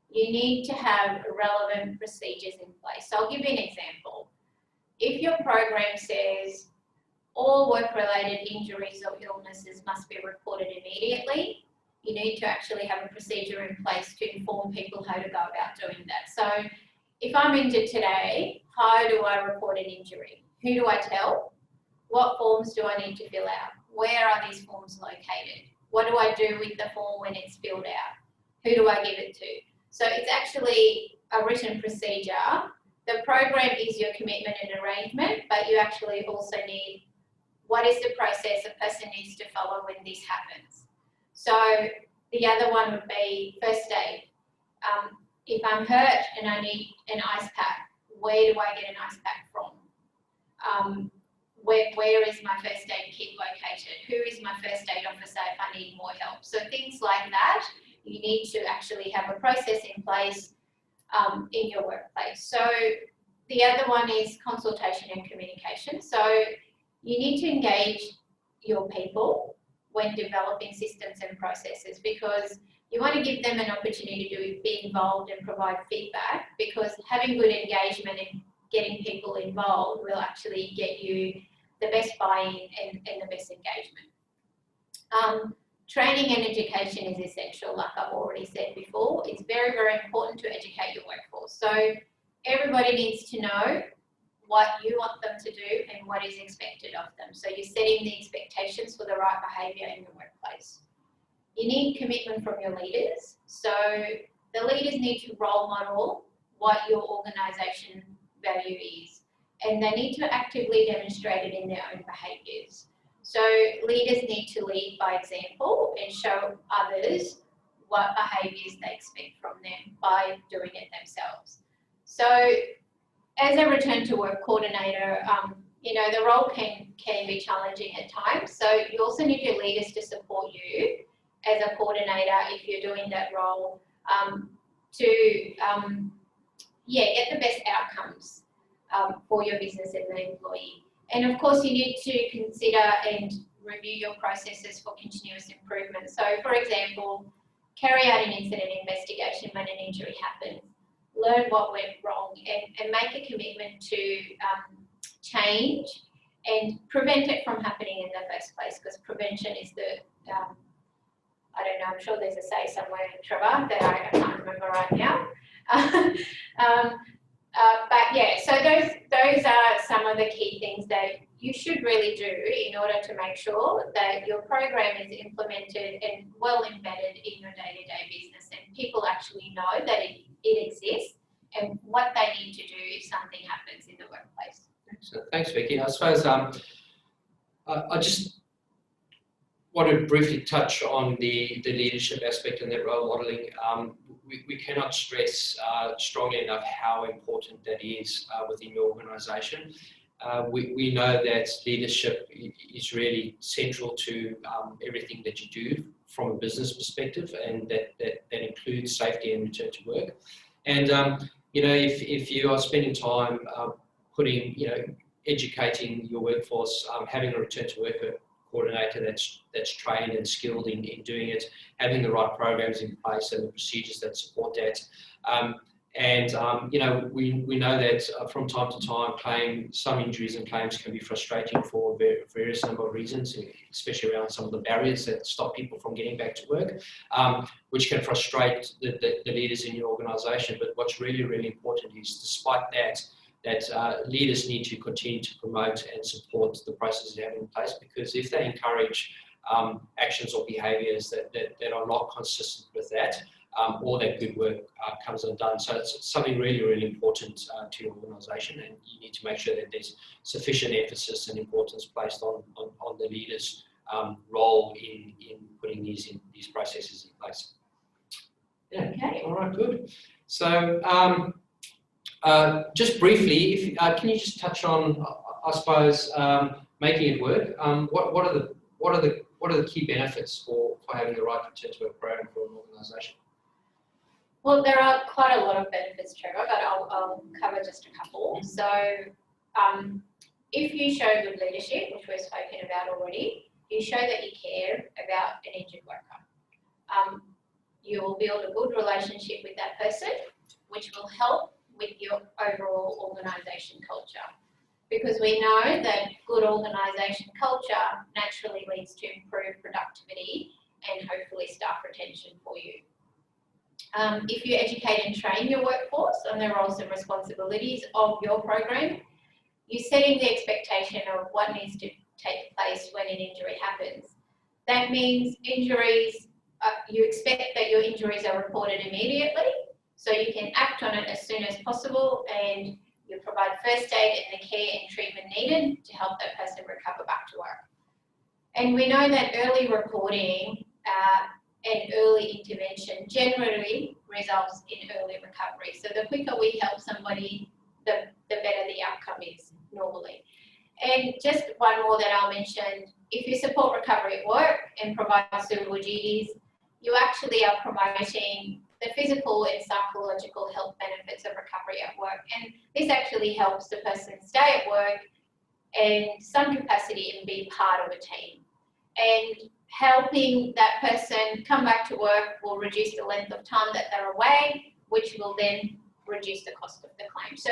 you need to have relevant procedures in place. So I'll give you an example. If your program says all work-related injuries or illnesses must be reported immediately, you need to actually have a procedure in place to inform people how to go about doing that. So if I'm injured today, how do I report an injury? Who do I tell? What forms do I need to fill out? Where are these forms located? What do I do with the form when it's filled out? Who do I give it to? So it's actually a written procedure. The program is your commitment and arrangement, but you actually also need what is the process a person needs to follow when this happens. So the other one would be first aid. If I'm hurt and I need an ice pack, where do I get an ice pack from? Where is my first aid kit located? Who is my first aid officer if I need more help? So things like that, you need to actually have a process in place in your workplace. So the other one is consultation and communication. So you need to engage your people when developing systems and processes, because you want to give them an opportunity to be involved and provide feedback, because having good engagement and getting people involved will actually get you the best buy-in and the best engagement. Training and education is essential, like I've already said before. It's very, very important to educate your workforce. So everybody needs to know what you want them to do and what is expected of them. So you're setting the expectations for the right behaviour in the workplace. You need commitment from your leaders. So the leaders need to role model what your organisation value is, and they need to actively demonstrate it in their own behaviours. So leaders need to lead by example and show others what behaviours they expect from them by doing it themselves. So as a return to work coordinator, you know, the role can be challenging at times. So you also need your leaders to support you as a coordinator if you're doing that role to get the best outcomes for your business and the employee. And of course, you need to consider and review your processes for continuous improvement. So for example, carry out an incident investigation when an injury happens, learn what went wrong, and make a commitment to change and prevent it from happening in the first place, because prevention is the, I don't know, I'm sure there's a say somewhere, Trevor, that I can't remember right now. But yeah, so those are some of the key things that you should really do in order to make sure that your program is implemented and well embedded in your day-to-day business, and people actually know that it exists and what they need to do if something happens in the workplace. Excellent. Thanks, Vicky. I suppose I just want to briefly touch on the leadership aspect and that role modelling. We cannot stress strongly enough how important that is within your organisation. We know that leadership is really central to everything that you do from a business perspective, and that includes safety and return to work. And you know, if you are spending time putting, you know, educating your workforce, having a return to work coordinator that's trained and skilled in doing it, having the right programs in place and the procedures that support that. You know, we know that from time to time, some injuries and claims can be frustrating for various number of reasons, especially around some of the barriers that stop people from getting back to work, which can frustrate the leaders in your organisation. But what's really, really important is, despite that leaders need to continue to promote and support the processes they have in place, because if they encourage actions or behaviours that are not consistent with that, all that good work comes undone. So it's something really, really important to your organisation, and you need to make sure that there's sufficient emphasis and importance placed on the leaders' role in putting these processes in place. Yeah. Okay. All right. Good. So. Just briefly, can you just touch on, I suppose, making it work? What are the key benefits for having the right return to work program for an organisation? Well, there are quite a lot of benefits, Trevor, but I'll cover just a couple. So, if you show good leadership, which we've spoken about already, you show that you care about an injured worker. You will build a good relationship with that person, which will help with your overall organisation culture, because we know that good organisation culture naturally leads to improved productivity and hopefully staff retention for you. If you educate and train your workforce on the roles and responsibilities of your program, you're setting the expectation of what needs to take place when an injury happens. That means injuries, you expect that your injuries are reported immediately, so you can act on it as soon as possible, and you provide first aid and the care and treatment needed to help that person recover back to work. And we know that early reporting and early intervention generally results in early recovery. So the quicker we help somebody, the better the outcome is normally. And just one more that I'll mention, if you support recovery at work and provide suitable duties, you actually are promoting the physical and psychological health benefits of recovery at work. And this actually helps the person stay at work in some capacity and be part of a team. And helping that person come back to work will reduce the length of time that they're away, which will then reduce the cost of the claim. So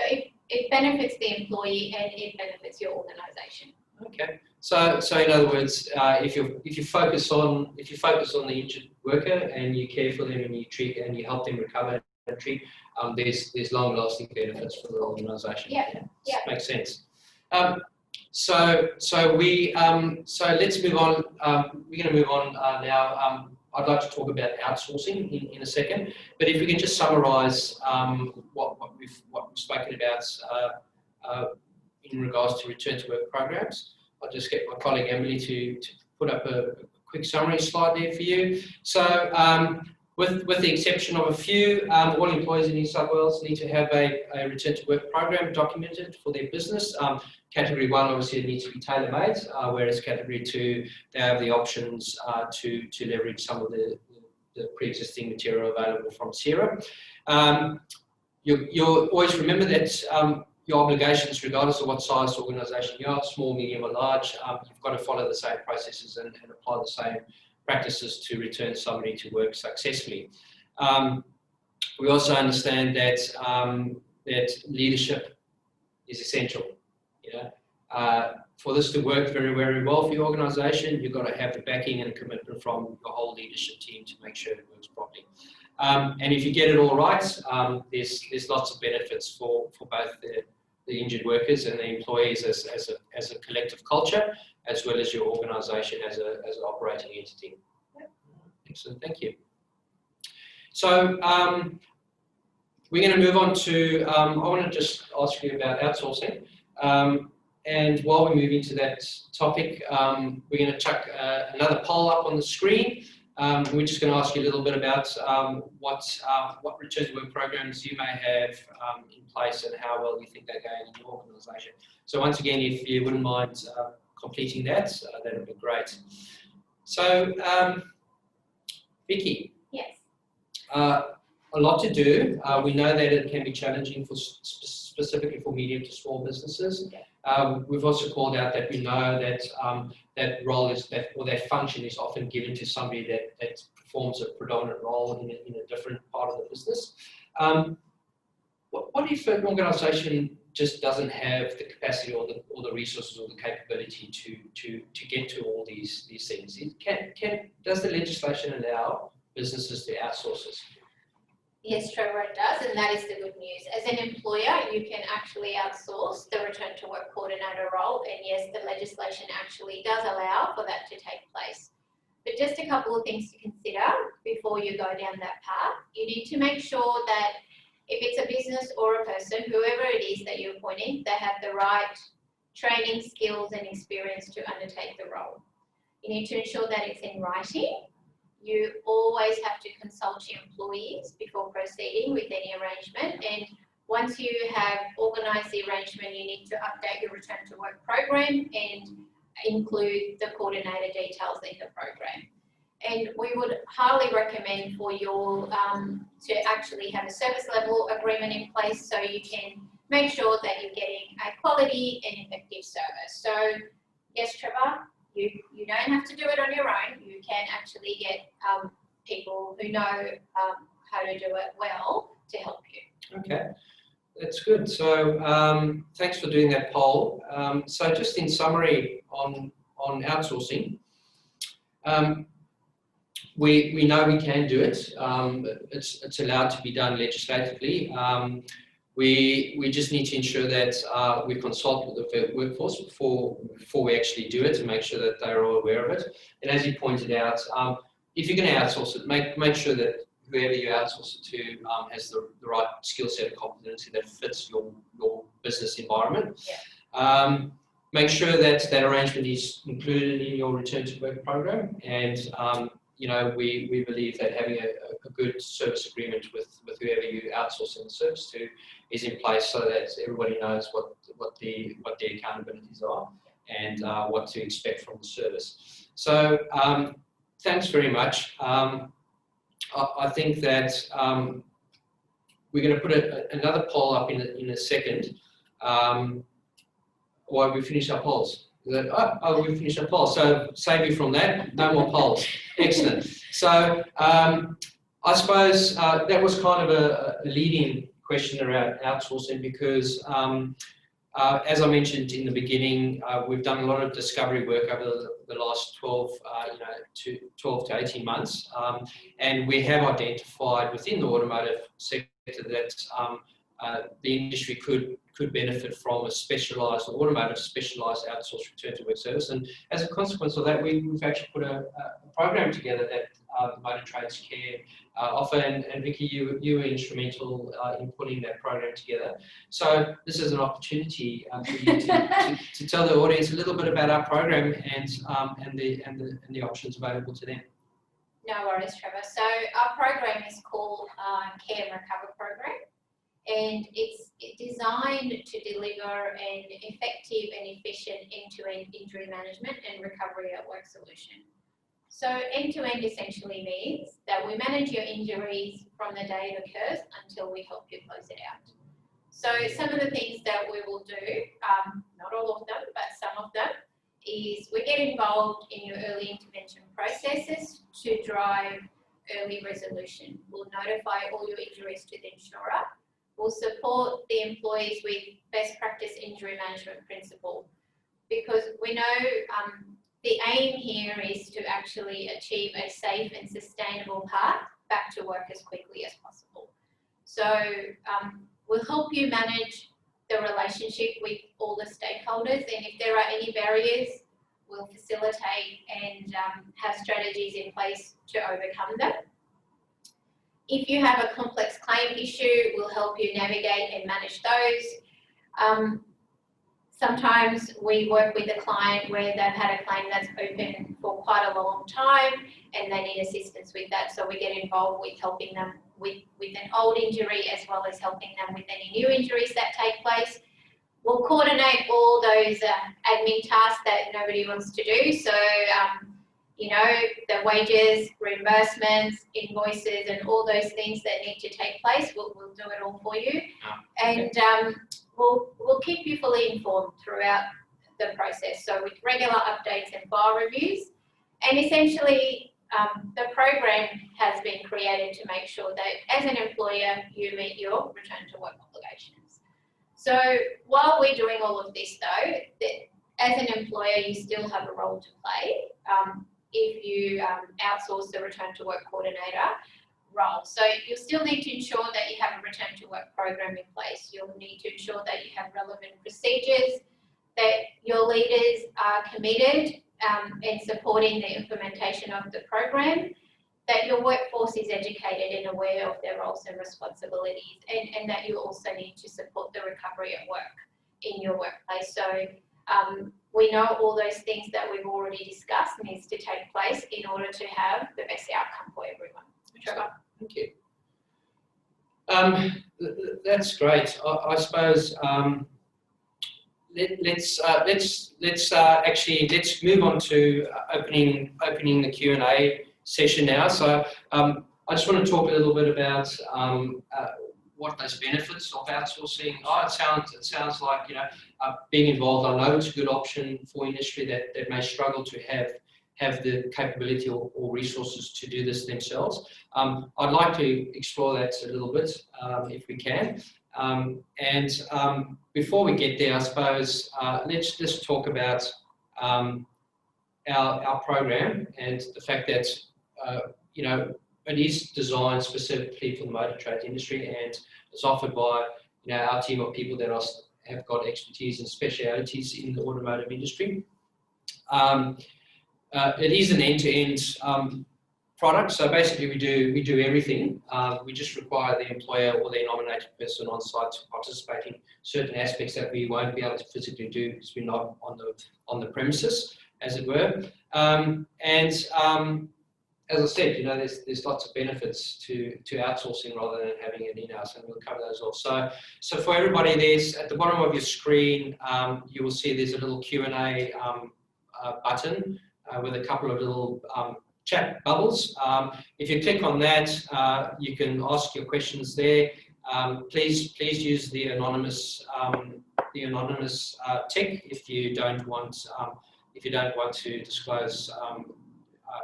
it benefits the employee and it benefits your organisation. Okay. So in other words, if you focus on the injured worker and you care for them and you treat and you help them recover there's long-lasting benefits for the organisation. Yeah. Makes sense. So let's move on. We're going to move on now. I'd like to talk about outsourcing in a second, but if we can just summarise what we've spoken about in regards to return to work programs. I'll just get my colleague Emily to put up a quick summary slide there for you. So with the exception of a few, all employees in New South Wales need to have a return to work program documented for their business. Category 1 obviously needs to be tailor-made, whereas Category 2, they have the options to leverage some of the pre-existing material available from SERA. You'll always remember that your obligations, regardless of what size organisation you are, small, medium or large, you've got to follow the same processes and apply the same practices to return somebody to work successfully. We also understand that that leadership is essential. For this to work very, very well for your organisation, you've got to have the backing and commitment from your whole leadership team to make sure it works properly. And if you get it all right, there's lots of benefits for both the injured workers and the employees as a collective culture, as well as your organisation as an operating entity. Excellent, thank you. So we're going to move on to, I want to just ask you about outsourcing. And while we move into that topic, we're going to chuck another poll up on the screen. We're just going to ask you a little bit about what return to work programs you may have in place and how well you think they're going in your organisation. So once again, if you wouldn't mind completing that, that would be great. So, Vicky. Yes. A lot to do. We know that it can be challenging for specifically for medium to small businesses. We've also called out that we know that that role is that function is often given to somebody that performs a predominant role in a different part of the business. What if an organisation just doesn't have the capacity or the resources or the capability to get to all these things? Does the legislation allow businesses to outsource this? Yes, Trevor, it does, and that is the good news. As an employer, you can actually outsource the return to work coordinator role, and yes, the legislation actually does allow for that to take place. But just a couple of things to consider before you go down that path. You need to make sure that if it's a business or a person, whoever it is that you're appointing, they have the right training, skills and experience to undertake the role. You need to ensure that it's in writing. You always have to consult your employees before proceeding with any arrangement. And once you have organised the arrangement, you need to update your return to work program and include the coordinator details in the program. And we would highly recommend for your to actually have a service level agreement in place so you can make sure that you're getting a quality and effective service. So yes, Trevor, you don't have to do it on your own. You can actually get people who know how to do it well to help you. Okay, that's good. So thanks for doing that poll. So just in summary on outsourcing, we know we can do it. It's allowed to be done legislatively. We just need to ensure that we consult with the workforce before we actually do it to make sure that they're all aware of it. And as you pointed out, if you're going to outsource it, make sure that whoever you outsource it to has the right skill set and competency that fits your business environment. Yeah. Make sure that that arrangement is included in your return to work program, and you know, we believe that having a good service agreement with whoever you outsourcing the service to is in place so that everybody knows what the accountabilities are and what to expect from the service. So thanks very much. I think that we're going to put another poll up in a second while we finish our polls. We finished our poll, so save you from that. No more polls. Excellent. So I suppose that was kind of a leading question around outsourcing because, as I mentioned in the beginning, we've done a lot of discovery work over the last 12 to 18 months, and we have identified within the automotive sector that the industry could benefit from a specialised, automotive specialised outsourced return to work service. And as a consequence of that, we've actually put a program together that the Motor Trades Care offer, and Vicky, you were instrumental in putting that program together. So this is an opportunity for you to tell the audience a little bit about our program and the options available to them. No worries, Trevor. So our program is called Care and Recover Program, and it's designed to deliver an effective and efficient end-to-end injury management and recovery at work solution. So end-to-end essentially means that we manage your injuries from the day it occurs until we help you close it out. So some of the things that we will do, not all of them, but some of them, is we get involved in your early intervention processes to drive early resolution. We'll notify all your injuries to the insurer. We'll support the employees with best practice injury management principle, because we know the aim here is to actually achieve a safe and sustainable path back to work as quickly as possible. So we'll help you manage the relationship with all the stakeholders, and if there are any barriers, we'll facilitate and have strategies in place to overcome them. If you have a complex claim issue, we'll help you navigate and manage those. Sometimes we work with a client where they've had a claim that's open for quite a long time and they need assistance with that, so we get involved with helping them with an old injury as well as helping them with any new injuries that take place. We'll coordinate all those admin tasks that nobody wants to do. So, you know, the wages, reimbursements, invoices, and all those things that need to take place, we'll do it all for you. And we'll keep you fully informed throughout the process. So with regular updates and file reviews. And essentially, the program has been created to make sure that as an employer, you meet your return to work obligations. So while we're doing all of this though, as an employer, you still have a role to play if you outsource the return to work coordinator role. So you'll still need to ensure that you have a return to work program in place. You'll need to ensure that you have relevant procedures, that your leaders are committed in supporting the implementation of the program, that your workforce is educated and aware of their roles and responsibilities, and that you also need to support the recovery at work in your workplace. So we know all those things that we've already discussed needs to take place in order to have the best outcome for everyone. Trevor. Thank you. That's great. I suppose let's move on to opening the Q&A session now. So I just want to talk a little bit about what those benefits of outsourcing are. It sounds like, you know, being involved. I know it's a good option for industry that may struggle to have the capability or resources to do this themselves. I'd like to explore that a little bit if we can. Before we get there, I suppose let's just talk about our program and the fact that you know, it is designed specifically for the motor trade industry, and it's offered by, you know, our team of people that have got expertise and specialities in the automotive industry. It is an end-to-end product, so basically we do everything. We just require the employer or their nominated person on site to participate in certain aspects that we won't be able to physically do because we're not on the premises, as it were. As I said, you know, there's lots of benefits to outsourcing rather than having it in-house, and we'll cover those off. So for everybody, there's at the bottom of your screen, you will see there's a little Q&A button with a couple of little chat bubbles. If you click on that, you can ask your questions there. Please use the anonymous tick if you don't want to disclose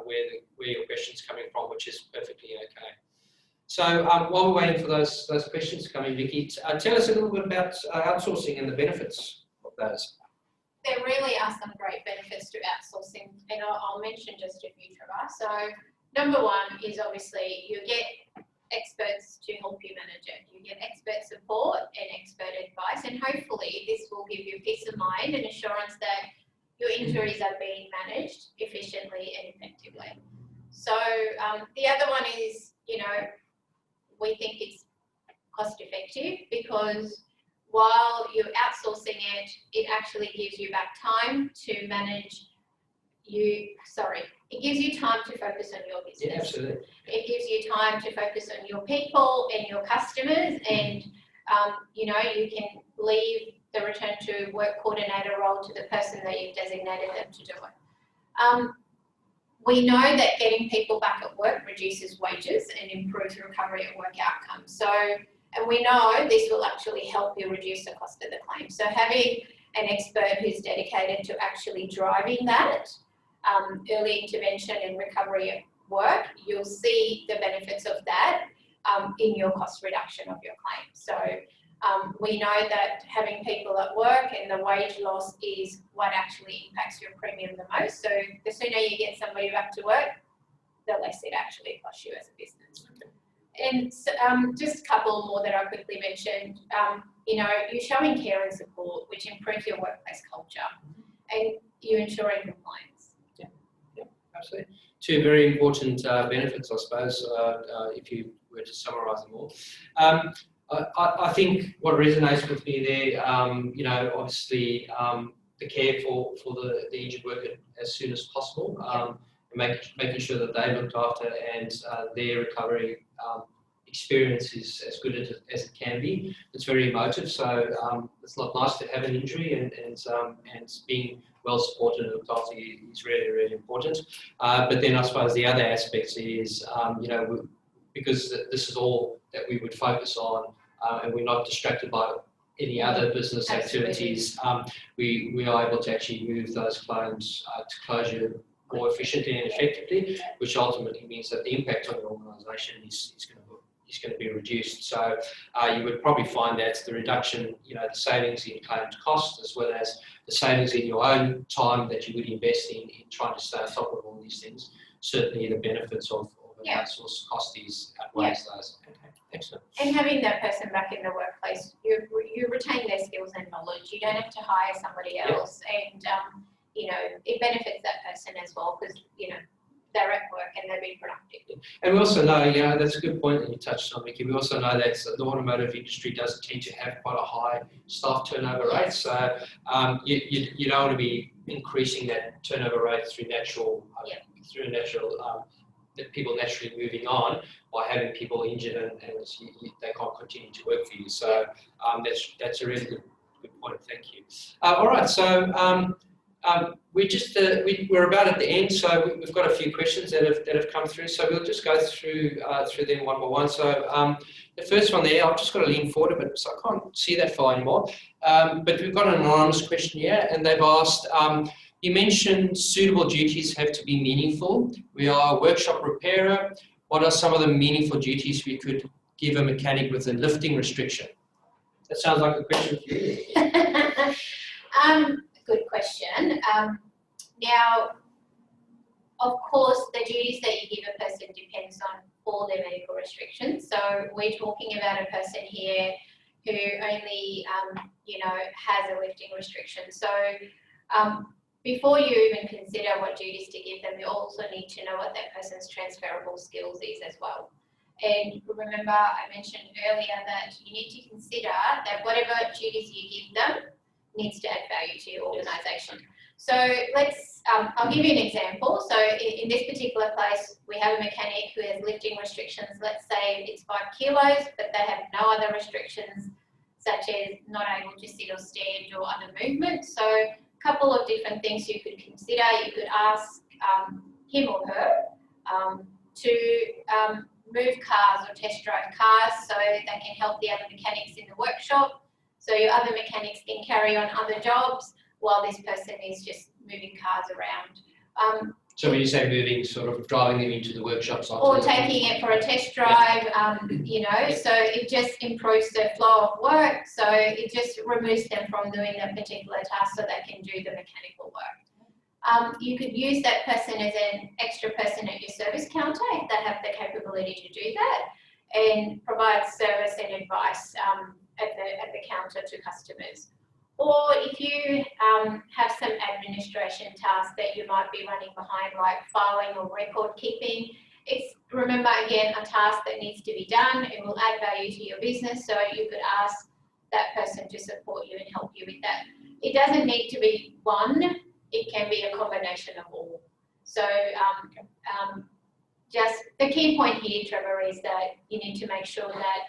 where your question's coming from, which is perfectly okay. So while we're waiting for those questions to come in, Vicky, tell us a little bit about outsourcing and the benefits of those. There really are some great benefits to outsourcing, and I'll mention just a few, Trevor. So number one is obviously you get experts to help you manage it. You expert support and expert advice, and hopefully this will give you peace of mind and assurance that your injuries are being managed efficiently and effectively. So the other one is, we think it's cost effective because while you're outsourcing it, it actually gives you back time to manage it gives you time to focus on your business. Yeah, absolutely. It gives you time to focus on your people and your customers, and you can leave the return to work coordinator role to the person that you've designated them to do it. We know that getting people back at work reduces wages and improves recovery at work outcomes. And we know this will actually help you reduce the cost of the claim. So having an expert who's dedicated to actually driving that, early intervention and recovery at work, you'll see the benefits of that in your cost reduction of your claim. So we know that having people at work and the wage loss is what actually impacts your premium the most. So the sooner you get somebody back to work, the less it actually costs you as a business. And so, just a couple more that I quickly mentioned. You're showing care and support, which improves your workplace culture, and you're ensuring compliance. Yeah, absolutely. Two very important benefits, I suppose, if you were to summarise them all. I think what resonates with me there, obviously the care for the injured worker as soon as possible, and making sure that they're looked after and their recovery experience is as good as it can be. It's very emotive, so it's not nice to have an injury, and being well supported and looked after is really, really important. But then I suppose the other aspects is, because this is all that we would focus on, and we're not distracted by any other business activities, we are able to actually move those claims to closure more efficiently and effectively, which ultimately means that the impact on the organisation is going to be reduced. So you would probably find that the reduction, the savings in claims cost, as well as the savings in your own time that you would invest in trying to stay on top of all these things, certainly the benefits of an outsourced cost outweighs those. Okay, excellent. And having that person back in the workplace, you retain their skills and knowledge. You don't have to hire somebody else, and it benefits that person as well because they're at work and they're being productive. And we also know, that's a good point that you touched on, Vicky. We also know that the automotive industry does tend to have quite a high staff turnover rate. So you don't want to be increasing that turnover rate through natural people naturally moving on by having people injured and they can't continue to work for you. So that's a really good point. Thank you. All right. So. We're about at the end, so we've got a few questions that have come through. So we'll just go through them one by one. So the first one there, I've just got to lean forward a bit, so I can't see that far anymore. But we've got an anonymous question here, and they've asked, you mentioned suitable duties have to be meaningful. We are a workshop repairer. What are some of the meaningful duties we could give a mechanic with a lifting restriction? That sounds like a question for you. Good question. Now, of course, the duties that you give a person depends on all their medical restrictions. So we're talking about a person here who only, has a lifting restriction. So before you even consider what duties to give them, you also need to know what that person's transferable skills is as well. And remember, I mentioned earlier that you need to consider that whatever duties you give them needs to add value to your organisation. So I'll give you an example. So in this particular place, we have a mechanic who has lifting restrictions. Let's say it's 5 kilos, but they have no other restrictions, such as not able to sit or stand or other movement. So a couple of different things you could consider. You could ask him or her to move cars or test drive cars so they can help the other mechanics in the workshop. So your other mechanics can carry on other jobs while this person is just moving cars around. So when you say moving, sort of driving them into the workshops? Or taking it for a test drive, so it just improves the flow of work. So it just removes them from doing that particular task so they can do the mechanical work. You could use that person as an extra person at your service counter if they have the capability to do that. and provide service and advice at the counter to customers. Or if you have some administration tasks that you might be running behind, like filing or record keeping, it's, remember again, a task that needs to be done. It will add value to your business, so you could ask that person to support you and help you with that. It doesn't need to be one, it can be a combination of all. So just the key point here, Trevor, is that you need to make sure that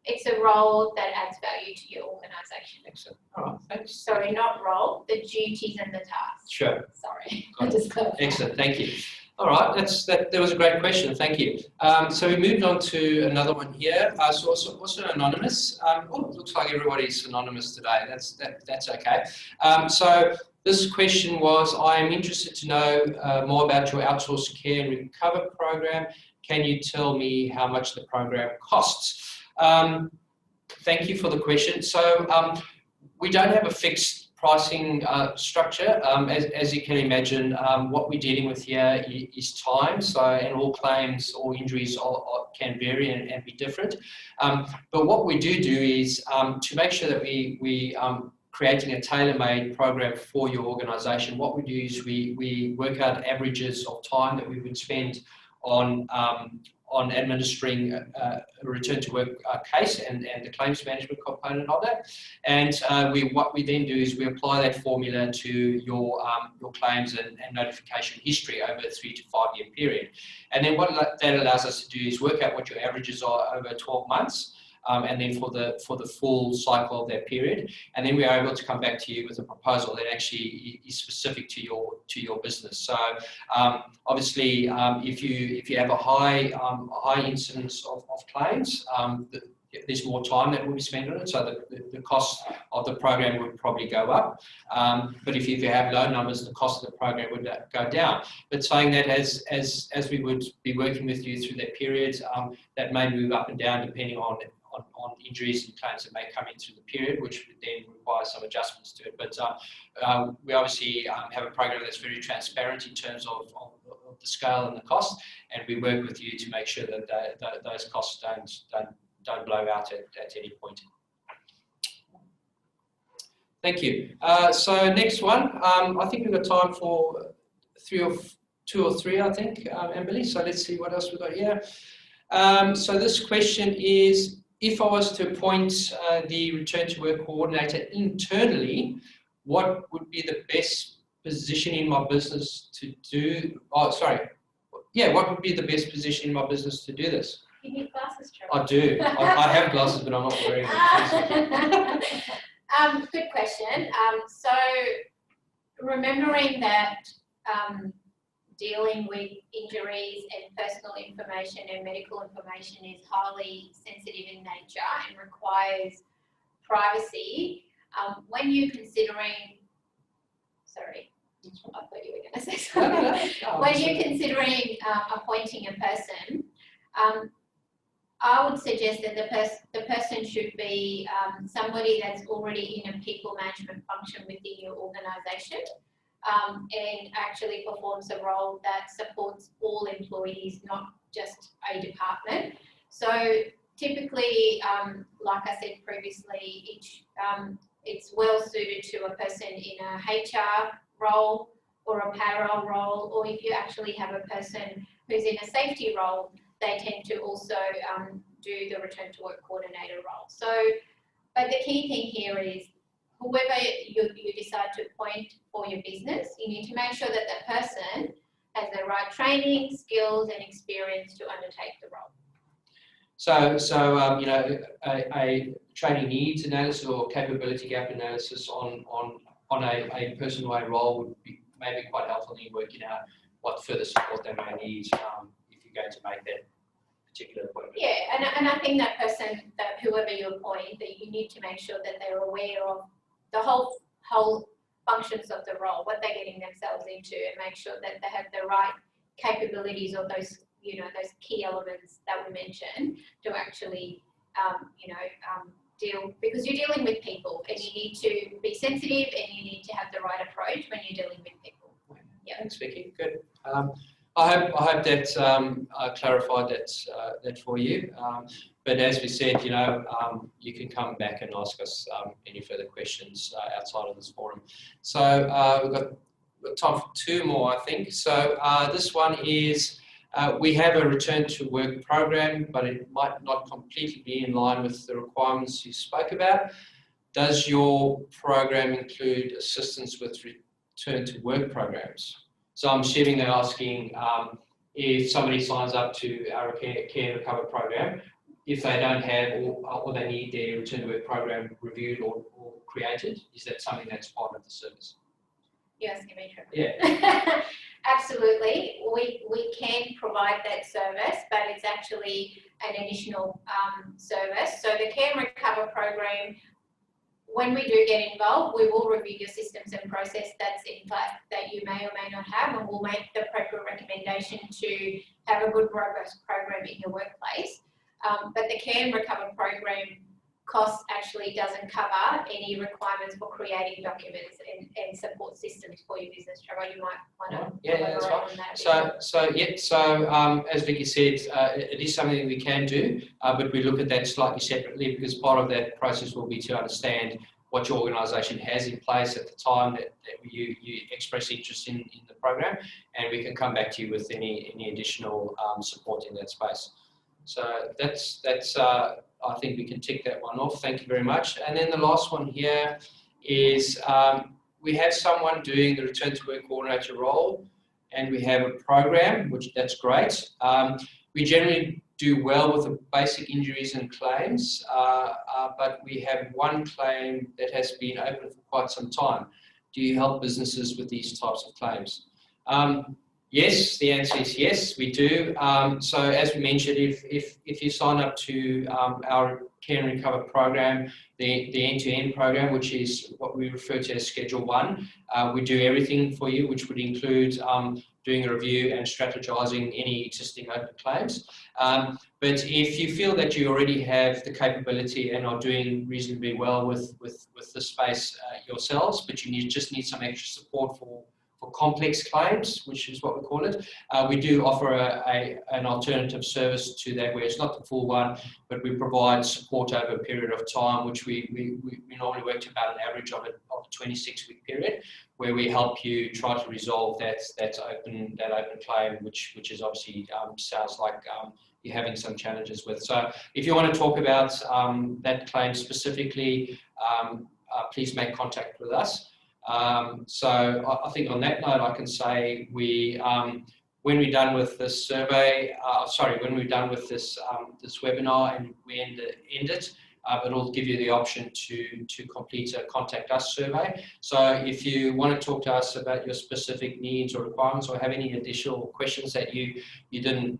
it's a role that adds value to your organisation. Excellent. All right, thanks. Sorry, not role, the duties and the tasks. Sure. Sorry. Excellent, thank you. All right, that was a great question, thank you. So we moved on to another one here. So also anonymous. Oh, it looks like everybody's anonymous today. That's okay. So this question was, I am interested to know more about your outsourced care and recover program. Can you tell me how much the program costs? Thank you for the question. So we don't have a fixed pricing structure. As you can imagine, what we're dealing with here is time. So, and all claims or injuries can vary and be different. But what we do is to make sure that we creating a tailor-made program for your organisation. What we do is we work out averages of time that we would spend on administering a return to work case and the claims management component of that. And what we then do is we apply that formula to your claims and notification history over a 3 to 5 year period. And then what that allows us to do is work out what your averages are over 12 months. And then for the full cycle of that period, and then we are able to come back to you with a proposal that actually is specific to your business. So obviously, if you have a high incidence of claims, there's more time that will be spent on it, so the cost of the program would probably go up. But if you have low numbers, the cost of the program would go down. But saying that, as we would be working with you through that period, that may move up and down depending on injuries and claims that may come in through the period, which would then require some adjustments to it. But we obviously have a program that's very transparent in terms of the scale and the cost, and we work with you to make sure that those costs don't blow out at any point. Thank you. So next one, I think we've got time for two or three, I think, Emily. So let's see what else we've got here. So this question is, if I was to appoint the Return to Work Coordinator internally, what would be the best position in my business to do? Oh, sorry. Yeah, what would be the best position in my business to do this? You need glasses, Trevor. I do. I have glasses, but I'm not wearing them. Good question. So remembering that dealing with injuries and personal information and medical information is highly sensitive in nature and requires privacy. When you're considering, sorry, I thought you were going to say something. When you're considering appointing a person, I would suggest that the person should be somebody that's already in a people management function within your organisation. And actually performs a role that supports all employees, not just a department. So typically, like I said previously, it's well suited to a person in a HR role or a payroll role, or if you actually have a person who's in a safety role, they tend to also do the Return to Work Coordinator role. So, but the key thing here is, whoever you decide to appoint for your business, you need to make sure that that person has the right training, skills, and experience to undertake the role. So you know, a training needs analysis or capability gap analysis on a person or a role would be maybe quite helpful in working out what further support they may need if you're going to make that particular appointment. Yeah, and I think that person, that whoever you appoint, that you need to make sure that they're aware of the whole functions of the role, what they're getting themselves into, and make sure that they have the right capabilities or those, you know, those key elements that we mentioned to actually, deal, because you're dealing with people and you need to be sensitive and you need to have the right approach when you're dealing with people. Yeah, thanks, Vicky. Good. I hope that I clarified that for you. But as we said, you can come back and ask us any further questions outside of this forum. So we've got time for 2 more, I think. So this one is, we have a return to work program, but it might not completely be in line with the requirements you spoke about. Does your program include assistance with return to work programs? So I'm assuming they're asking if somebody signs up to our care and recover program, if they don't have or they need their return to work program reviewed or created, is that something that's part of the service? Yes, Demetra. Yeah. Absolutely. We can provide that service, but it's actually an additional service. So the care and recover program, when we do get involved, we will review your systems and process that's in place that you may or may not have, and we'll make the appropriate recommendation to have a good, robust program in your workplace. But the care and recover program cost actually doesn't cover any requirements for creating documents and support systems for your business. Trevor, you might want to elaborate on that. So as Vicky said, it is something that we can do, but we look at that slightly separately, because part of that process will be to understand what your organisation has in place at the time that you express interest in the program, and we can come back to you with any additional support in that space. So that's I think we can tick that one off. Thank you very much. And then the last one here is we have someone doing the return to work coordinator role, and we have a program, which that's great. We generally do well with the basic injuries and claims, but we have one claim that has been open for quite some time. Do you help businesses with these types of claims? Yes, the answer is yes, we do. So as we mentioned, if you sign up to our Care and Recover program, the end-to-end program, which is what we refer to as Schedule 1, we do everything for you, which would include doing a review and strategizing any existing open claims. But if you feel that you already have the capability and are doing reasonably well with the space yourselves, but you just need some extra support for complex claims, which is what we call it. We do offer an alternative service to that, where it's not the full one, but we provide support over a period of time, which we normally work to about an average of a 26-week period, where we help you try to resolve that open claim, which is obviously sounds like you're having some challenges with. So if you want to talk about that claim specifically, please make contact with us. So I think on that note, I can say when we're done with this survey, when we're done with this webinar and we end it, it'll give you the option to complete a contact us survey. So if you want to talk to us about your specific needs or requirements, or have any additional questions that you didn't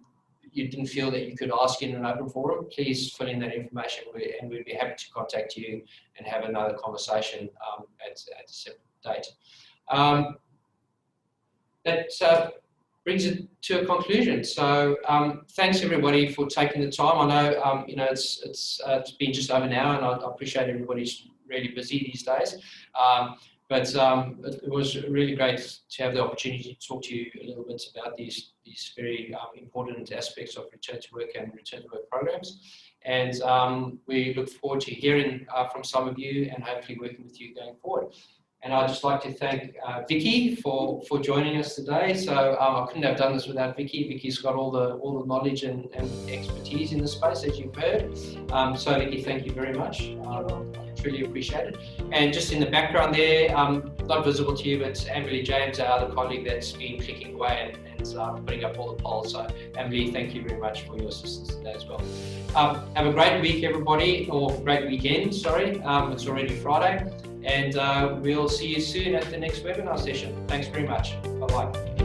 feel that you could ask in an open forum, please fill in that information, and we'd be happy to contact you and have another conversation at a separate date. That brings it to a conclusion. So thanks everybody for taking the time. I know it's been just over an hour, and I appreciate everybody's really busy these days. But it was really great to have the opportunity to talk to you a little bit about these very important aspects of return to work and return to work programs. And we look forward to hearing from some of you, and hopefully working with you going forward. And I'd just like to thank Vicky for joining us today. So I couldn't have done this without Vicky. Vicky's got all the knowledge and expertise in the space, as you've heard. So Vicky, thank you very much. I truly appreciate it. And just in the background there, not visible to you, but Amberly James, our other colleague, that's been clicking away and putting up all the polls. So Amberly, thank you very much for your assistance today as well. Have a great week, everybody, or great weekend, sorry. It's already Friday. And we'll see you soon at the next webinar session. Thanks very much. Bye-bye.